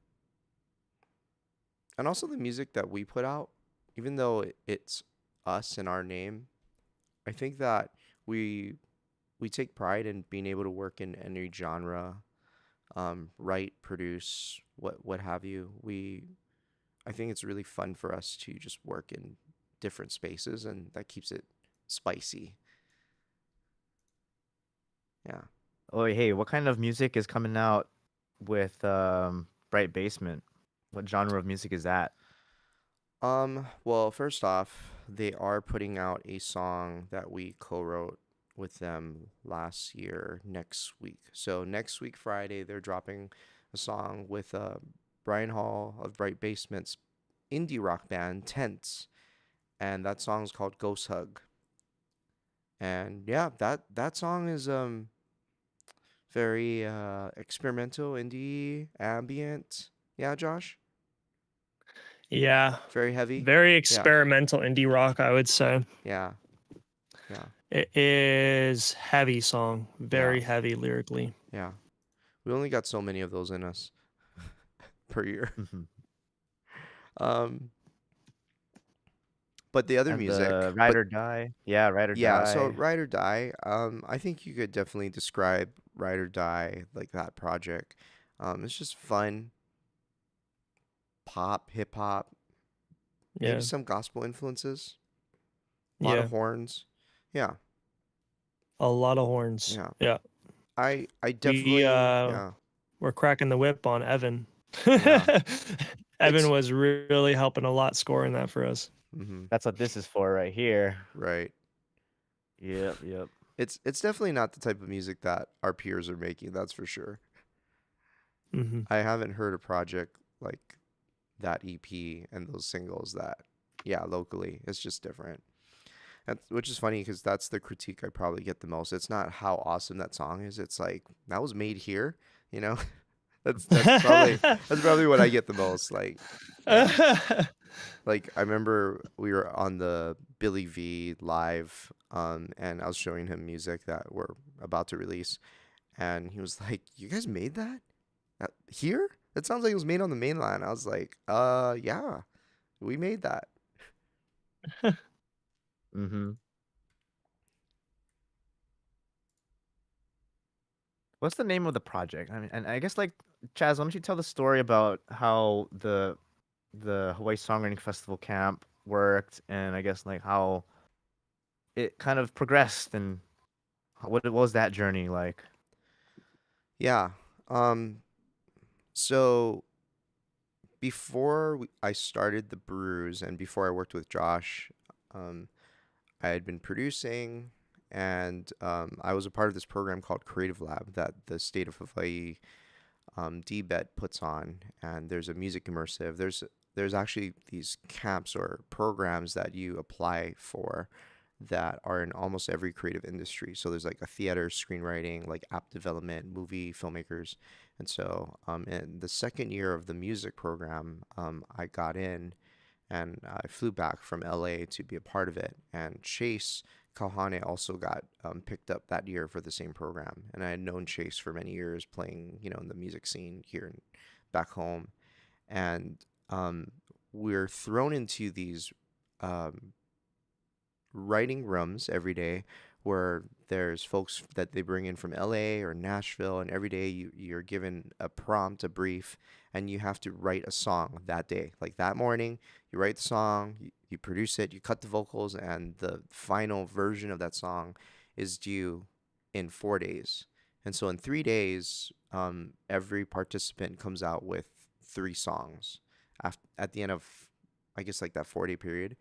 and also the music that we put out, even though it's us and our name, I think that we we take pride in being able to work in any genre, write, produce, what have you. I think it's really fun for us to just work in different spaces, and that keeps it spicy. Yeah. oh, hey, what kind of music is coming out with Bright Basement? What genre of music is that? Well, first off, they are putting out a song that we co-wrote with them last year next week. So next week, Friday, they're dropping a song with Brian Hall of Bright Basement's indie rock band Tents, and that song is called Ghost Hug. And yeah, that song is very experimental, indie, ambient. Yeah, Josh? Yeah. Very heavy. Very Yeah. experimental indie rock, I would say. Yeah. Yeah. It is heavy song. Yeah. Very heavy lyrically. Yeah. We only got so many of those in us per year. Mhm. Um, but the other And music, the Ride but or Die. Yeah, Ride or yeah, so Die. Ride or Die, I think you could definitely describe Ride or Die like that project. It's just fun, pop, hip hop, maybe Yeah. some gospel influences, a lot Yeah. of horns. Yeah, A lot of horns. yeah. Yeah. I We definitely, yeah, we're cracking the whip on Evan. yeah. It's Evan was really helping a lot scoring that for us. That's what this is for right here. right. Yep, yep. It's definitely not the type of music that our peers are making, that's for sure. Hmm. I haven't heard a project like that EP and those singles that, yeah, locally, it's just different. Which is funny because that's the critique I probably get the most. It's not how awesome that song is. It's like that was made here, you know. That's probably what I get the most. Like, yeah. Like I remember we were on the Billy V live, and I was showing him music that we're about to release, and he was like, "You guys made that? Here? That sounds like it was made on the mainland." I was like, yeah, we made that." Mm-hmm. What's the name of the project? I mean, and I guess like Chaz, why don't you tell the story about how the Hawaii Songwriting Festival camp worked, and I guess like how it kind of progressed, and what was that journey like? Yeah. So before I started TheBrewz and before I worked with Josh, um, I had been producing, and I was a part of this program called Creative Lab that the state of Hawaii DBET puts on, and there's a music immersive. There's actually these camps or programs that you apply for, that are in almost every creative industry. So there's like a theater, screenwriting, like app development, movie filmmakers. And so in the second year of the music program, I got in and I flew back from LA to be a part of it. And Chase Kalhane also got picked up that year for the same program. And I had known Chase for many years playing, in the music scene here and back home. And we're thrown into these um, writing rooms every day where there's folks that they bring in from LA or Nashville, and every day you're given a prompt, a brief, and you have to write a song that day. Like that morning, you write the song, you produce it, you cut the vocals, and the final version of that song is due in 4 days. And so in 3 days, every participant comes out with 3 songs at the end of, I guess, like that 4 day period.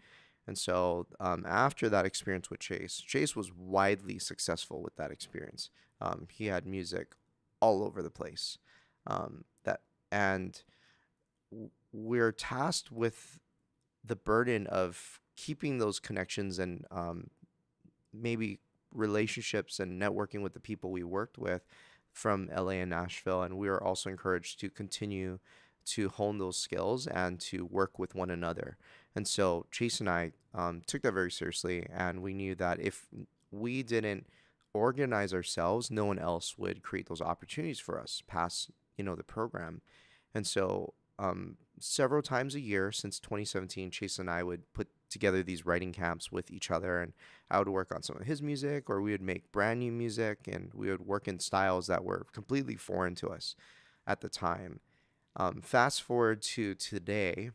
And so after that experience with Chase was widely successful with that experience. He had music all over the place. And we're tasked with the burden of keeping those connections and maybe relationships and networking with the people we worked with from LA and Nashville. And we were also encouraged to continue to hone those skills and to work with one another. And so Chase and I took that very seriously, and we knew that if we didn't organize ourselves, no one else would create those opportunities for us past, the program. And so several times a year since 2017, Chase and I would put together these writing camps with each other, and I would work on some of his music, or we would make brand new music, and we would work in styles that were completely foreign to us at the time. Fast forward to today,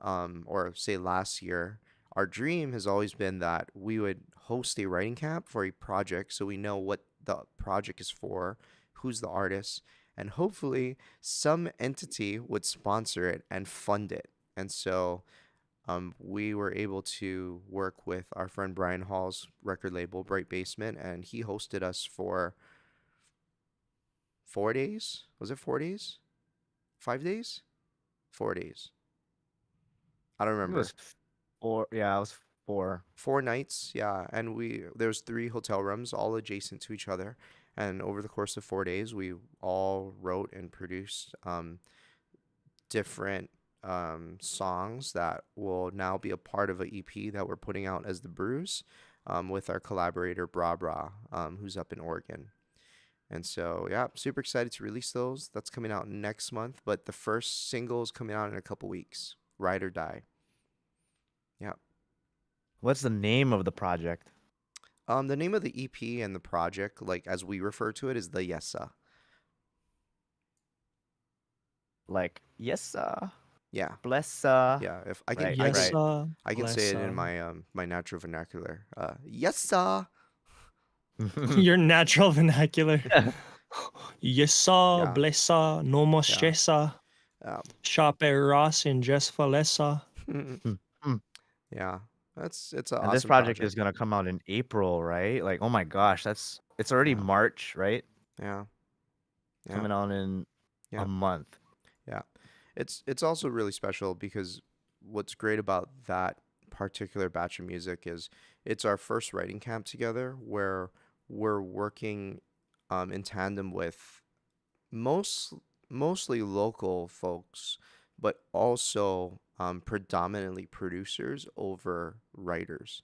or say last year, our dream has always been that we would host a writing camp for a project so we know what the project is for, who's the artist, and hopefully some entity would sponsor it and fund it. And so we were able to work with our friend Brian Hall's record label, Bright Basement, and he hosted us for 4 days. Was it 4 days? 5 days? 4 days. I don't It remember. was 4. Yeah, it was 4. 4 nights, yeah. And there's 3 hotel rooms, all adjacent to each other. And over the course of 4 days, we all wrote and produced different songs that will now be a part of an EP that we're putting out as TheBrewz with our collaborator Bra Bra, who's up in Oregon. And so, yeah, super excited to release those. That's coming out next month, but the first single is coming out in a couple weeks. Ride or Die. Yeah. What's the name of the project? The name of the EP and the project, like as we refer to it, is the Yesa. Like, yes, Yeah. bless, Yeah. If I can, Right, I Yes, can, I can bless, say it in my natural vernacular. Yesa. your natural vernacular. Yesa, Yeah. blessa, no more Yeah. stressa, sharpe ras in just falesa. Yeah. It's an And awesome this project is gonna come out in April, right? Like, oh my gosh, it's already Yeah. March, right? Yeah. Yeah. Coming out in Yeah. a month. Yeah. It's also really special because what's great about that particular batch of music is it's our first writing camp together where we're working in tandem with mostly local folks, but also predominantly producers over writers.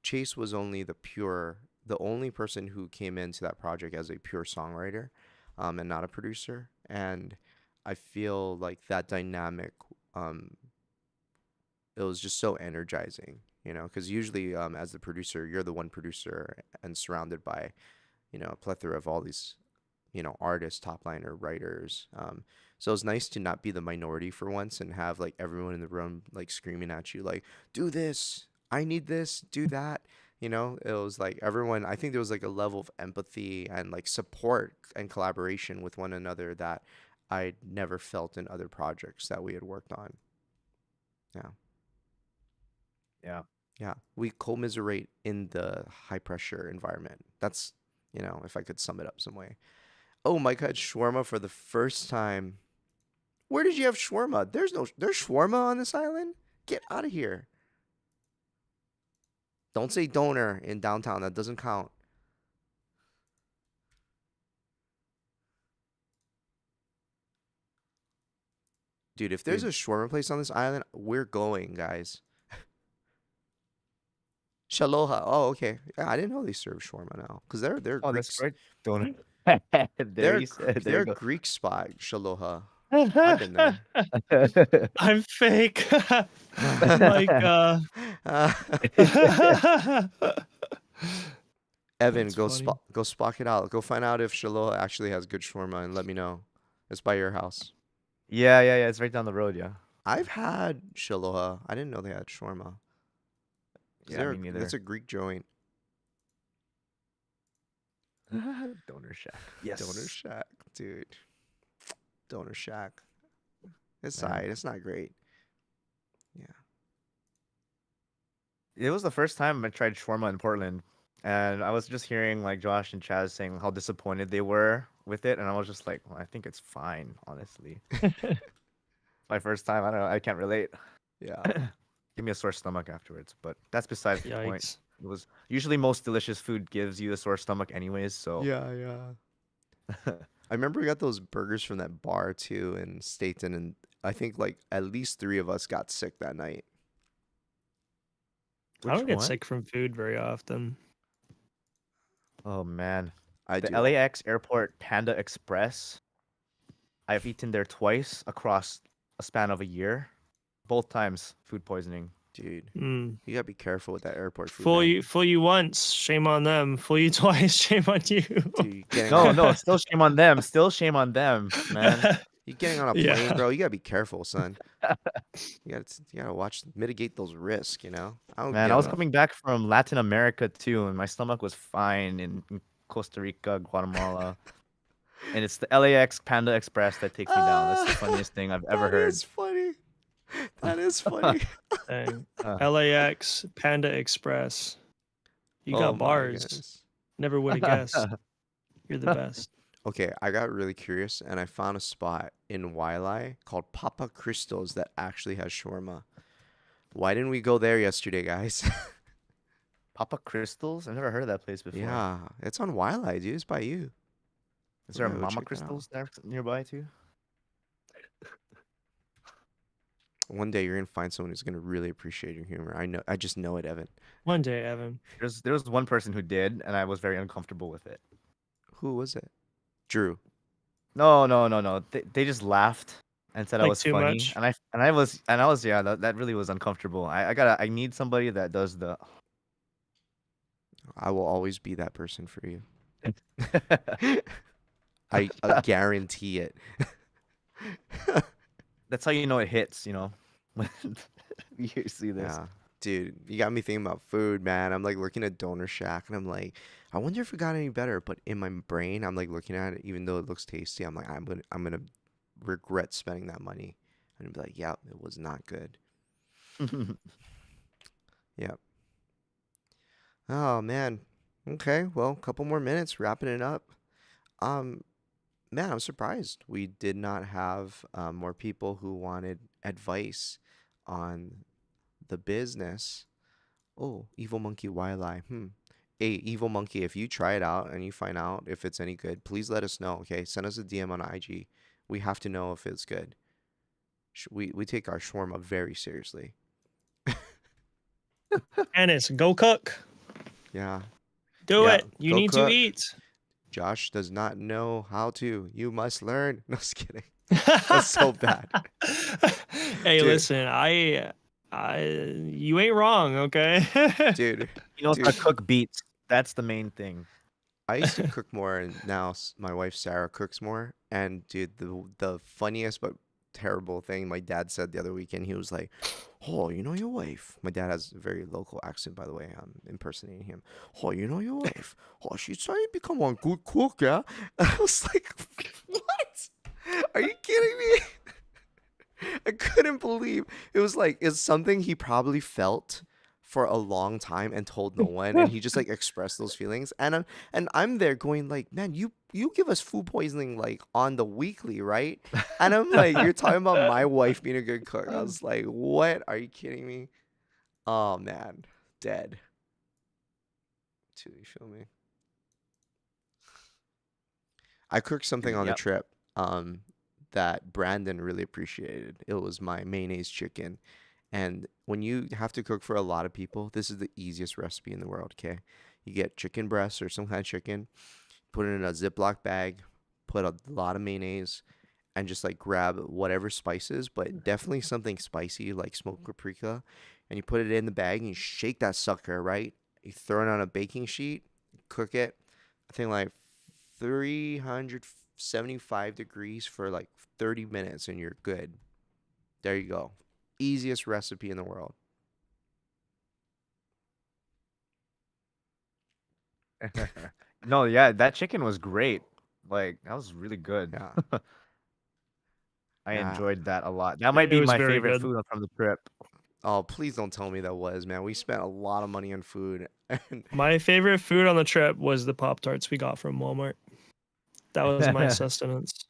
Chase was the only person who came into that project as a pure songwriter and not a producer. And I feel like that dynamic, it was just so energizing, because usually as the producer, you're the one producer and surrounded by, a plethora of all these, artists, top liner, writers. So it's nice to not be the minority for once and have like everyone in the room like screaming at you, like, do this, I need this, do that. It was like everyone, I think there was like a level of empathy and like support and collaboration with one another that I'd never felt in other projects that we had worked on. Yeah. Yeah. Yeah. We commiserate in the high pressure environment. That's, if I could sum it up some way. Oh, Mike had shawarma for the first time. Where did you have shawarma? There's shawarma on this island? Get out of here. Don't say donor in downtown. That doesn't count. Dude, if there's a shawarma place on this island, we're going, guys. Shaloha. Oh, okay. Yeah, I didn't know they serve shawarma now. Because they're Oh, Greeks. that's right. There They're you said. There they're you a go. Greek spot, Shaloha. I've been there. I'm fake. Like Evan, That's go funny. go spock it out. Go find out if Shaloha actually has good shawarma and let me know. It's by your house. Yeah. It's right down the road. Yeah. I've had Shaloha. I didn't know they had shawarma. Yeah, me neither. That's a Greek joint. Donor shack. Yes. Donor Shack, dude. Donor Shack. It's Man. alright. It's not great. Yeah. It was the first time I tried shawarma in Portland, and I was just hearing like Josh and Chaz saying how disappointed they were with it, and I was just like, well, I think it's fine, honestly. My first time, I don't know, I can't relate. Yeah. Give me a sore stomach afterwards, but that's besides the point. Yikes. It was usually most delicious food gives you a sore stomach anyways, so Yeah. I remember we got those burgers from that bar too in Staten, and I think like at least 3 of us got sick that night. I don't Which get one? sick from food very often. Oh man. I The do. LAX Airport Panda Express. I've eaten there twice across a span of a year. Both times food poisoning. Dude, Mm. you gotta be careful with that airport food. Fool you once, shame on them. Fool you twice, shame on you. Dude, you're getting No, still shame on them. Still shame on them, man. you're getting on a Yeah. plane, bro. You gotta be careful, son. You gotta mitigate those risks. I don't Man, get I was on coming back from Latin America too, and my stomach was fine in Costa Rica, Guatemala. And it's the LAX Panda Express that takes me down. That's the funniest thing I've ever That heard. is funny. That is funny. Dang. Uh. LAX Panda Express. You Oh got my bars. goodness. Never would have guessed. You're the best. Okay, I got really curious and I found a spot in Wailai called Papa Cristos that actually has shawarma. Why didn't we go there yesterday, guys? Papa Crystals? I've never heard of that place before. Yeah, it's on Wailai, dude. It's by you. Is there a Yeah, go Mama check that out. Crystals there nearby too? One day you're gonna find someone who's gonna really appreciate your humor. I know. I just know it, Evan. One day, Evan. There was one person who did, and I was very uncomfortable with it. Who was it? Drew. No. They just laughed and said I Like was too funny, much? and I was yeah. That really was uncomfortable. I need somebody that does the. I will always be that person for you. I guarantee it. That's how you know it hits. When you see this. Yeah. Dude, you got me thinking about food, man. I'm like looking at Donor Shack and I'm like, I wonder if it got any better. But in my brain, I'm like looking at it, even though it looks tasty, I'm like, I'm gonna regret spending that money. And be like, yeah, it was not good. Yep. Oh man. Okay, well, a couple more minutes, wrapping it up. Man, I'm surprised we did not have more people who wanted advice on the business. Oh, Evil Monkey Wildlife. Hey, Evil Monkey, if you try it out and you find out if it's any good, please let us know, okay? Send us a DM on IG. We have to know if it's good. We take our shawarma very seriously. Ennis, go cook. Yeah. Do Yeah, it. You go need cook. to eat. Josh does not know how to. You must learn. No, just kidding. That's so bad. Hey, Dude. listen, you ain't wrong, okay? Dude, He knows how to cook beets. That's the main thing. I used to cook more, and now my wife Sarah cooks more. And dude, the funniest but terrible thing my dad said the other weekend, he was like, "Oh, you know your wife." My dad has a very local accent, by the way. I'm impersonating him. "Oh, you know your wife. Oh, she's trying to become a good cook, yeah." I was like, "What? Are you kidding me?" I couldn't believe it was like it's something he probably felt for a long time and told no one, and he just like expressed those feelings. And I'm there going like, "Man, you give us food poisoning like on the weekly, right?" And I'm like, "You're talking about my wife being a good cook." I was like, "What? Are you kidding me?" Oh man, dead. too. You feel me? I cooked something on the Yep. trip that Brandon really appreciated. It was my mayonnaise chicken. And when you have to cook for a lot of people, this is the easiest recipe in the world, okay? You get chicken breast or some kind of chicken, put it in a Ziploc bag, put a lot of mayonnaise, and just like grab whatever spices, but definitely something spicy like smoked paprika. And you put it in the bag and you shake that sucker, right? You throw it on a baking sheet, cook it, I think like 375 degrees for like 30 minutes and you're good. There you go. Easiest recipe in the world. No, yeah, that chicken was great. Like that was really good. Yeah. I Yeah. enjoyed that a lot. That might It be was my very favorite good. food from the trip. Oh, please don't tell me that was, man. We spent a lot of money on food. And My favorite food on the trip was the Pop Tarts we got from Walmart. That was my sustenance.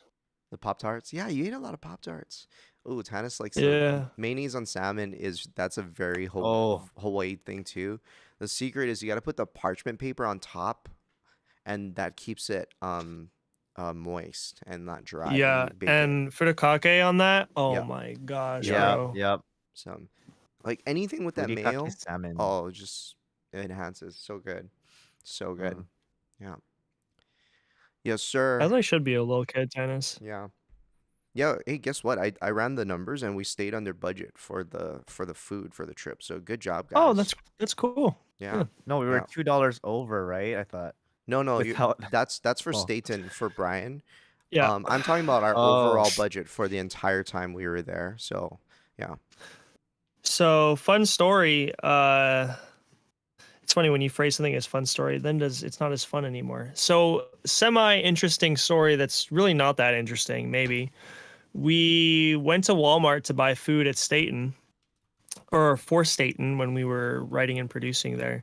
the Pop Tarts. Yeah, you ate a lot of Pop Tarts. Oh, Tannis likes the Yeah. mayonnaise on salmon that's a very Oh, Hawaii thing too. The secret is you got to put the parchment paper on top, and that keeps it moist and not dry when Yeah. you bake it. And furikake on that. Oh Yep. my gosh, Yep. yep, bro. yep. So, like anything with that Furikake mayo, salmon. oh, just it enhances. So good, so good. Uh, Yeah. Yes, As sir. I should be a little kid, tennis. Yeah. Yeah, hey, guess what? I ran the numbers and we stayed under budget for the food for the trip. So good job, Oh, guys. that's cool. Yeah. no, we were Yeah. $2 over, right? I thought No, without. that's for Oh, Staten for Brian. Yeah. I'm talking about our oh, overall budget for the entire time we were there. So, yeah. So fun story. It's funny when you phrase something as fun story, then it's not as fun anymore. So semi interesting story that's really not that interesting. Maybe we went to Walmart to buy food at Staten or for Staten when we were writing and producing there,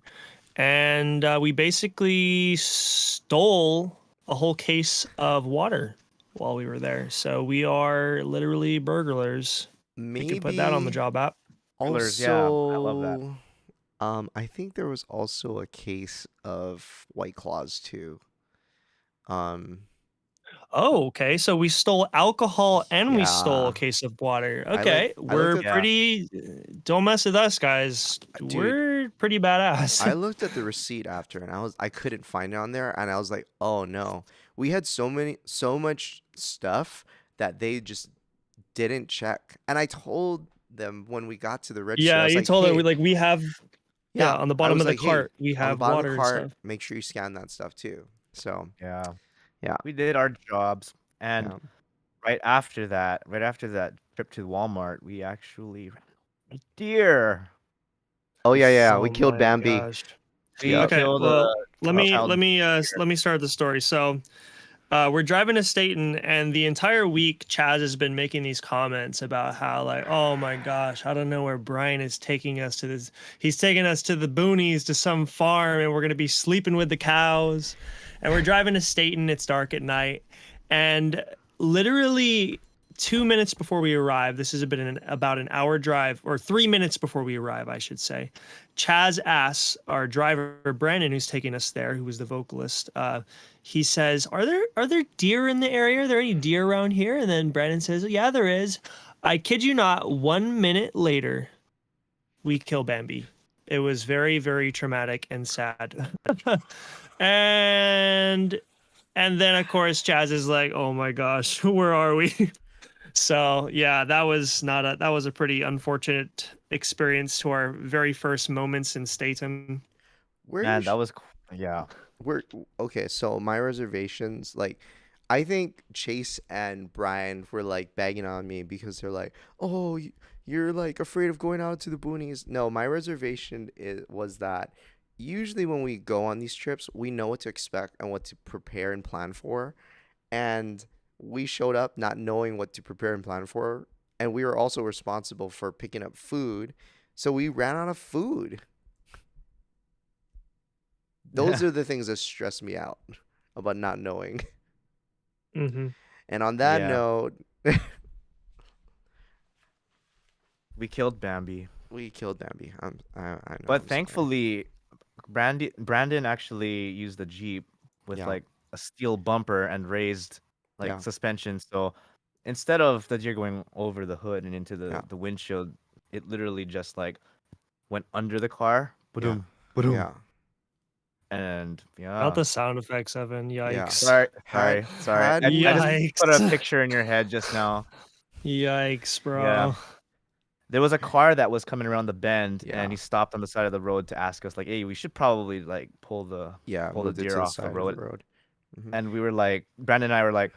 and we basically stole a whole case of water while we were there. So we are literally burglars. You can put that on the Maybe job app. Killers, yeah, I love that. also I think there was also a case of White Claws too. Um Oh, okay. So we stole alcohol and we stole yeah. a case of water. I Okay. looked We're at Yeah. pretty, don't mess with us, guys. dude, We're pretty I badass. looked at the receipt after and I couldn't find it on there and I was like, "Oh no. We had so much stuff that they just didn't check." And I told them when we got to the register, I Yeah, was you like, told her "Hey, we have, yeah, yeah." on the I bottom was of the like, "Hey, cart, we on the have bottom of water the and cart, stuff. make sure you scan that stuff too." So, Yeah, yeah. we did our jobs, and Yeah. right after that trip to Walmart, we actually ran a deer. Oh yeah. We Oh killed my Bambi. gosh. We Yep. Okay, killed well, a child let deer. me start the story. So, we're driving to Staten, and the entire week, Chaz has been making these comments about how, like, oh my gosh, I don't know where Brian is taking us to this. He's taking us to the boonies, to some farm, and we're gonna be sleeping with the cows. And we're driving to Staten. It's dark at night, and literally 2 minutes before we arrive, this has been about an hour drive, or 3 minutes before we arrive, I should say. Chaz asks our driver Brandon, who's taking us there, who was the vocalist. He says, "Are there deer in the area? Are there any deer around here?" And then Brandon says, "Yeah, there is." I kid you not. 1 minute later, we kill Bambi. It was very, very traumatic and sad. and and then of course Chaz is like, "Oh my gosh, where are we?" So yeah, that was a pretty unfortunate experience to our very first moments in Staten. Where Man, you that was yeah. we're okay, so my reservations, like I think Chase and Brian were like bagging on me because they're like, "Oh, you're like afraid of going out to the boonies." No, my reservation was that usually when we go on these trips, we know what to expect and what to prepare and plan for. And we showed up not knowing what to prepare and plan for, and we were also responsible for picking up food. So we ran out of food. Those are the things that stress me out about not knowing. Mm-hmm. And on that Yeah. note, We killed Bambi. we killed Bambi. I know. I'm But sorry. thankfully, Brandon actually used the Jeep with Yeah. like a steel bumper and raised like Yeah. suspension. So instead of the deer going over the hood and into Yeah. the windshield, it literally just like went under the car. Yeah. Ba-dum, ba-dum. Yeah. And yeah. Not the sound effects, Evan. Yeah. Yikes. Sorry. Had- I just put a Yikes. picture in your head just now. Yikes, bro. Yeah. There was a car that was coming around the bend, Yeah. and he stopped on the side of the road to ask us, like, "Hey, we should probably like pull the moved it deer to the off side the of road." the road. Mhm. And we were like, Brandon and I were like,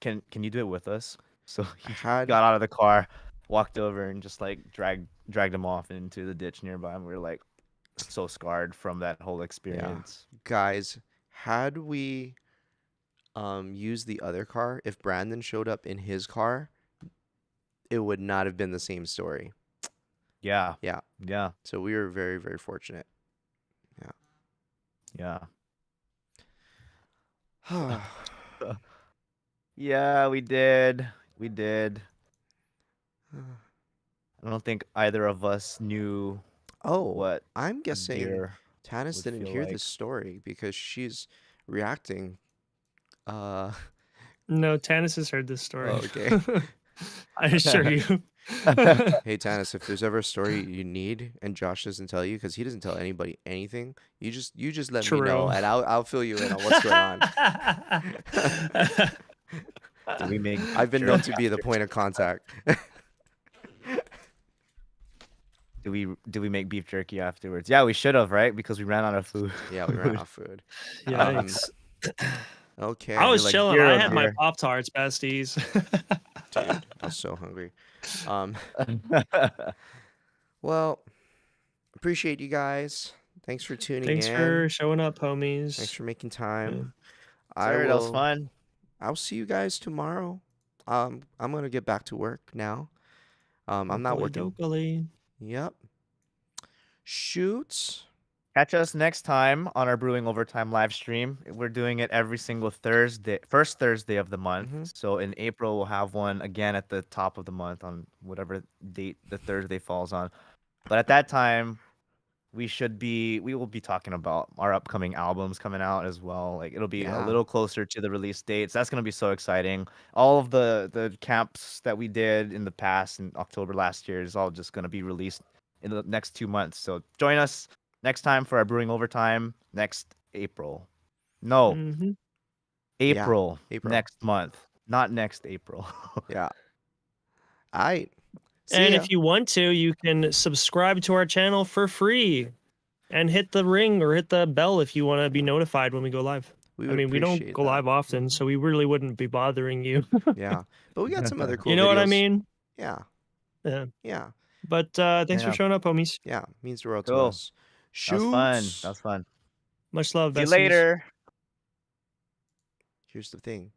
"Can you do it with us?" So he Had got out of the car, walked over, and just like dragged him off into the ditch nearby. And we were like, so scarred from that whole experience. guys, had we used the other car, if Brandon showed up in his car, it would not have been the same story. Yeah. Yeah. Yeah. So we were very, very fortunate. Yeah. Yeah, we did. We did. I don't think either of us knew Oh, what I'm a guessing deer Tanis would didn't feel hear like. this story because she's reacting. No, Tanis has heard this story. Oh, okay. I assure you. Hey, Tanis, if there's ever a story you need and Josh doesn't tell you because he doesn't tell anybody anything, you just let me know True. and I'll fill you in on what's going on. Do we make I've been known to be the point of contact. do we make beef jerky afterwards? Yeah, we should have, right? Because we ran out of food. Yeah, we ran out of food. Yikes. Okay. I was like, chilling. "Hero I had my deer." Pop-Tarts, besties. Dude, I was so hungry. Well, appreciate you guys. Thanks for tuning Thanks in. for showing up, homies. Thanks for making time. Sir, that was fun. I'll see you guys tomorrow. I'm gonna get back to work now. I'm not working. Dokily. Yep. Shoot. Catch us next time on our Brewing Overtime live stream. We're doing it every single Thursday, first Thursday of the month. Mhm. So in April, we'll have one again at the top of the month on whatever date the Thursday falls on. But at that time, we will be talking about our upcoming albums coming out as well. Like it'll be a Yeah. little closer to the release dates. That's gonna be so exciting. All of the camps that we did in the past in October last year is all just gonna be released in the next 2 months. So join us next time for our Brewing Overtime next April. No, Mm-hmm. April, April. next month, not next April. Yeah. All right. And if you want to, you can subscribe to our channel for free and hit the ring or hit the bell if you want to be notified when we go live. I mean, we don't go live often, so we really wouldn't be bothering you. Yeah. But we got some other cool You know what I videos. mean? Yeah. Yeah. Yeah. But thanks for Yeah. showing up, homies. Yeah. Means the world to Cool. us. That was fun. Shoots. That was fun. Much love. See you besties. later. Here's the thing.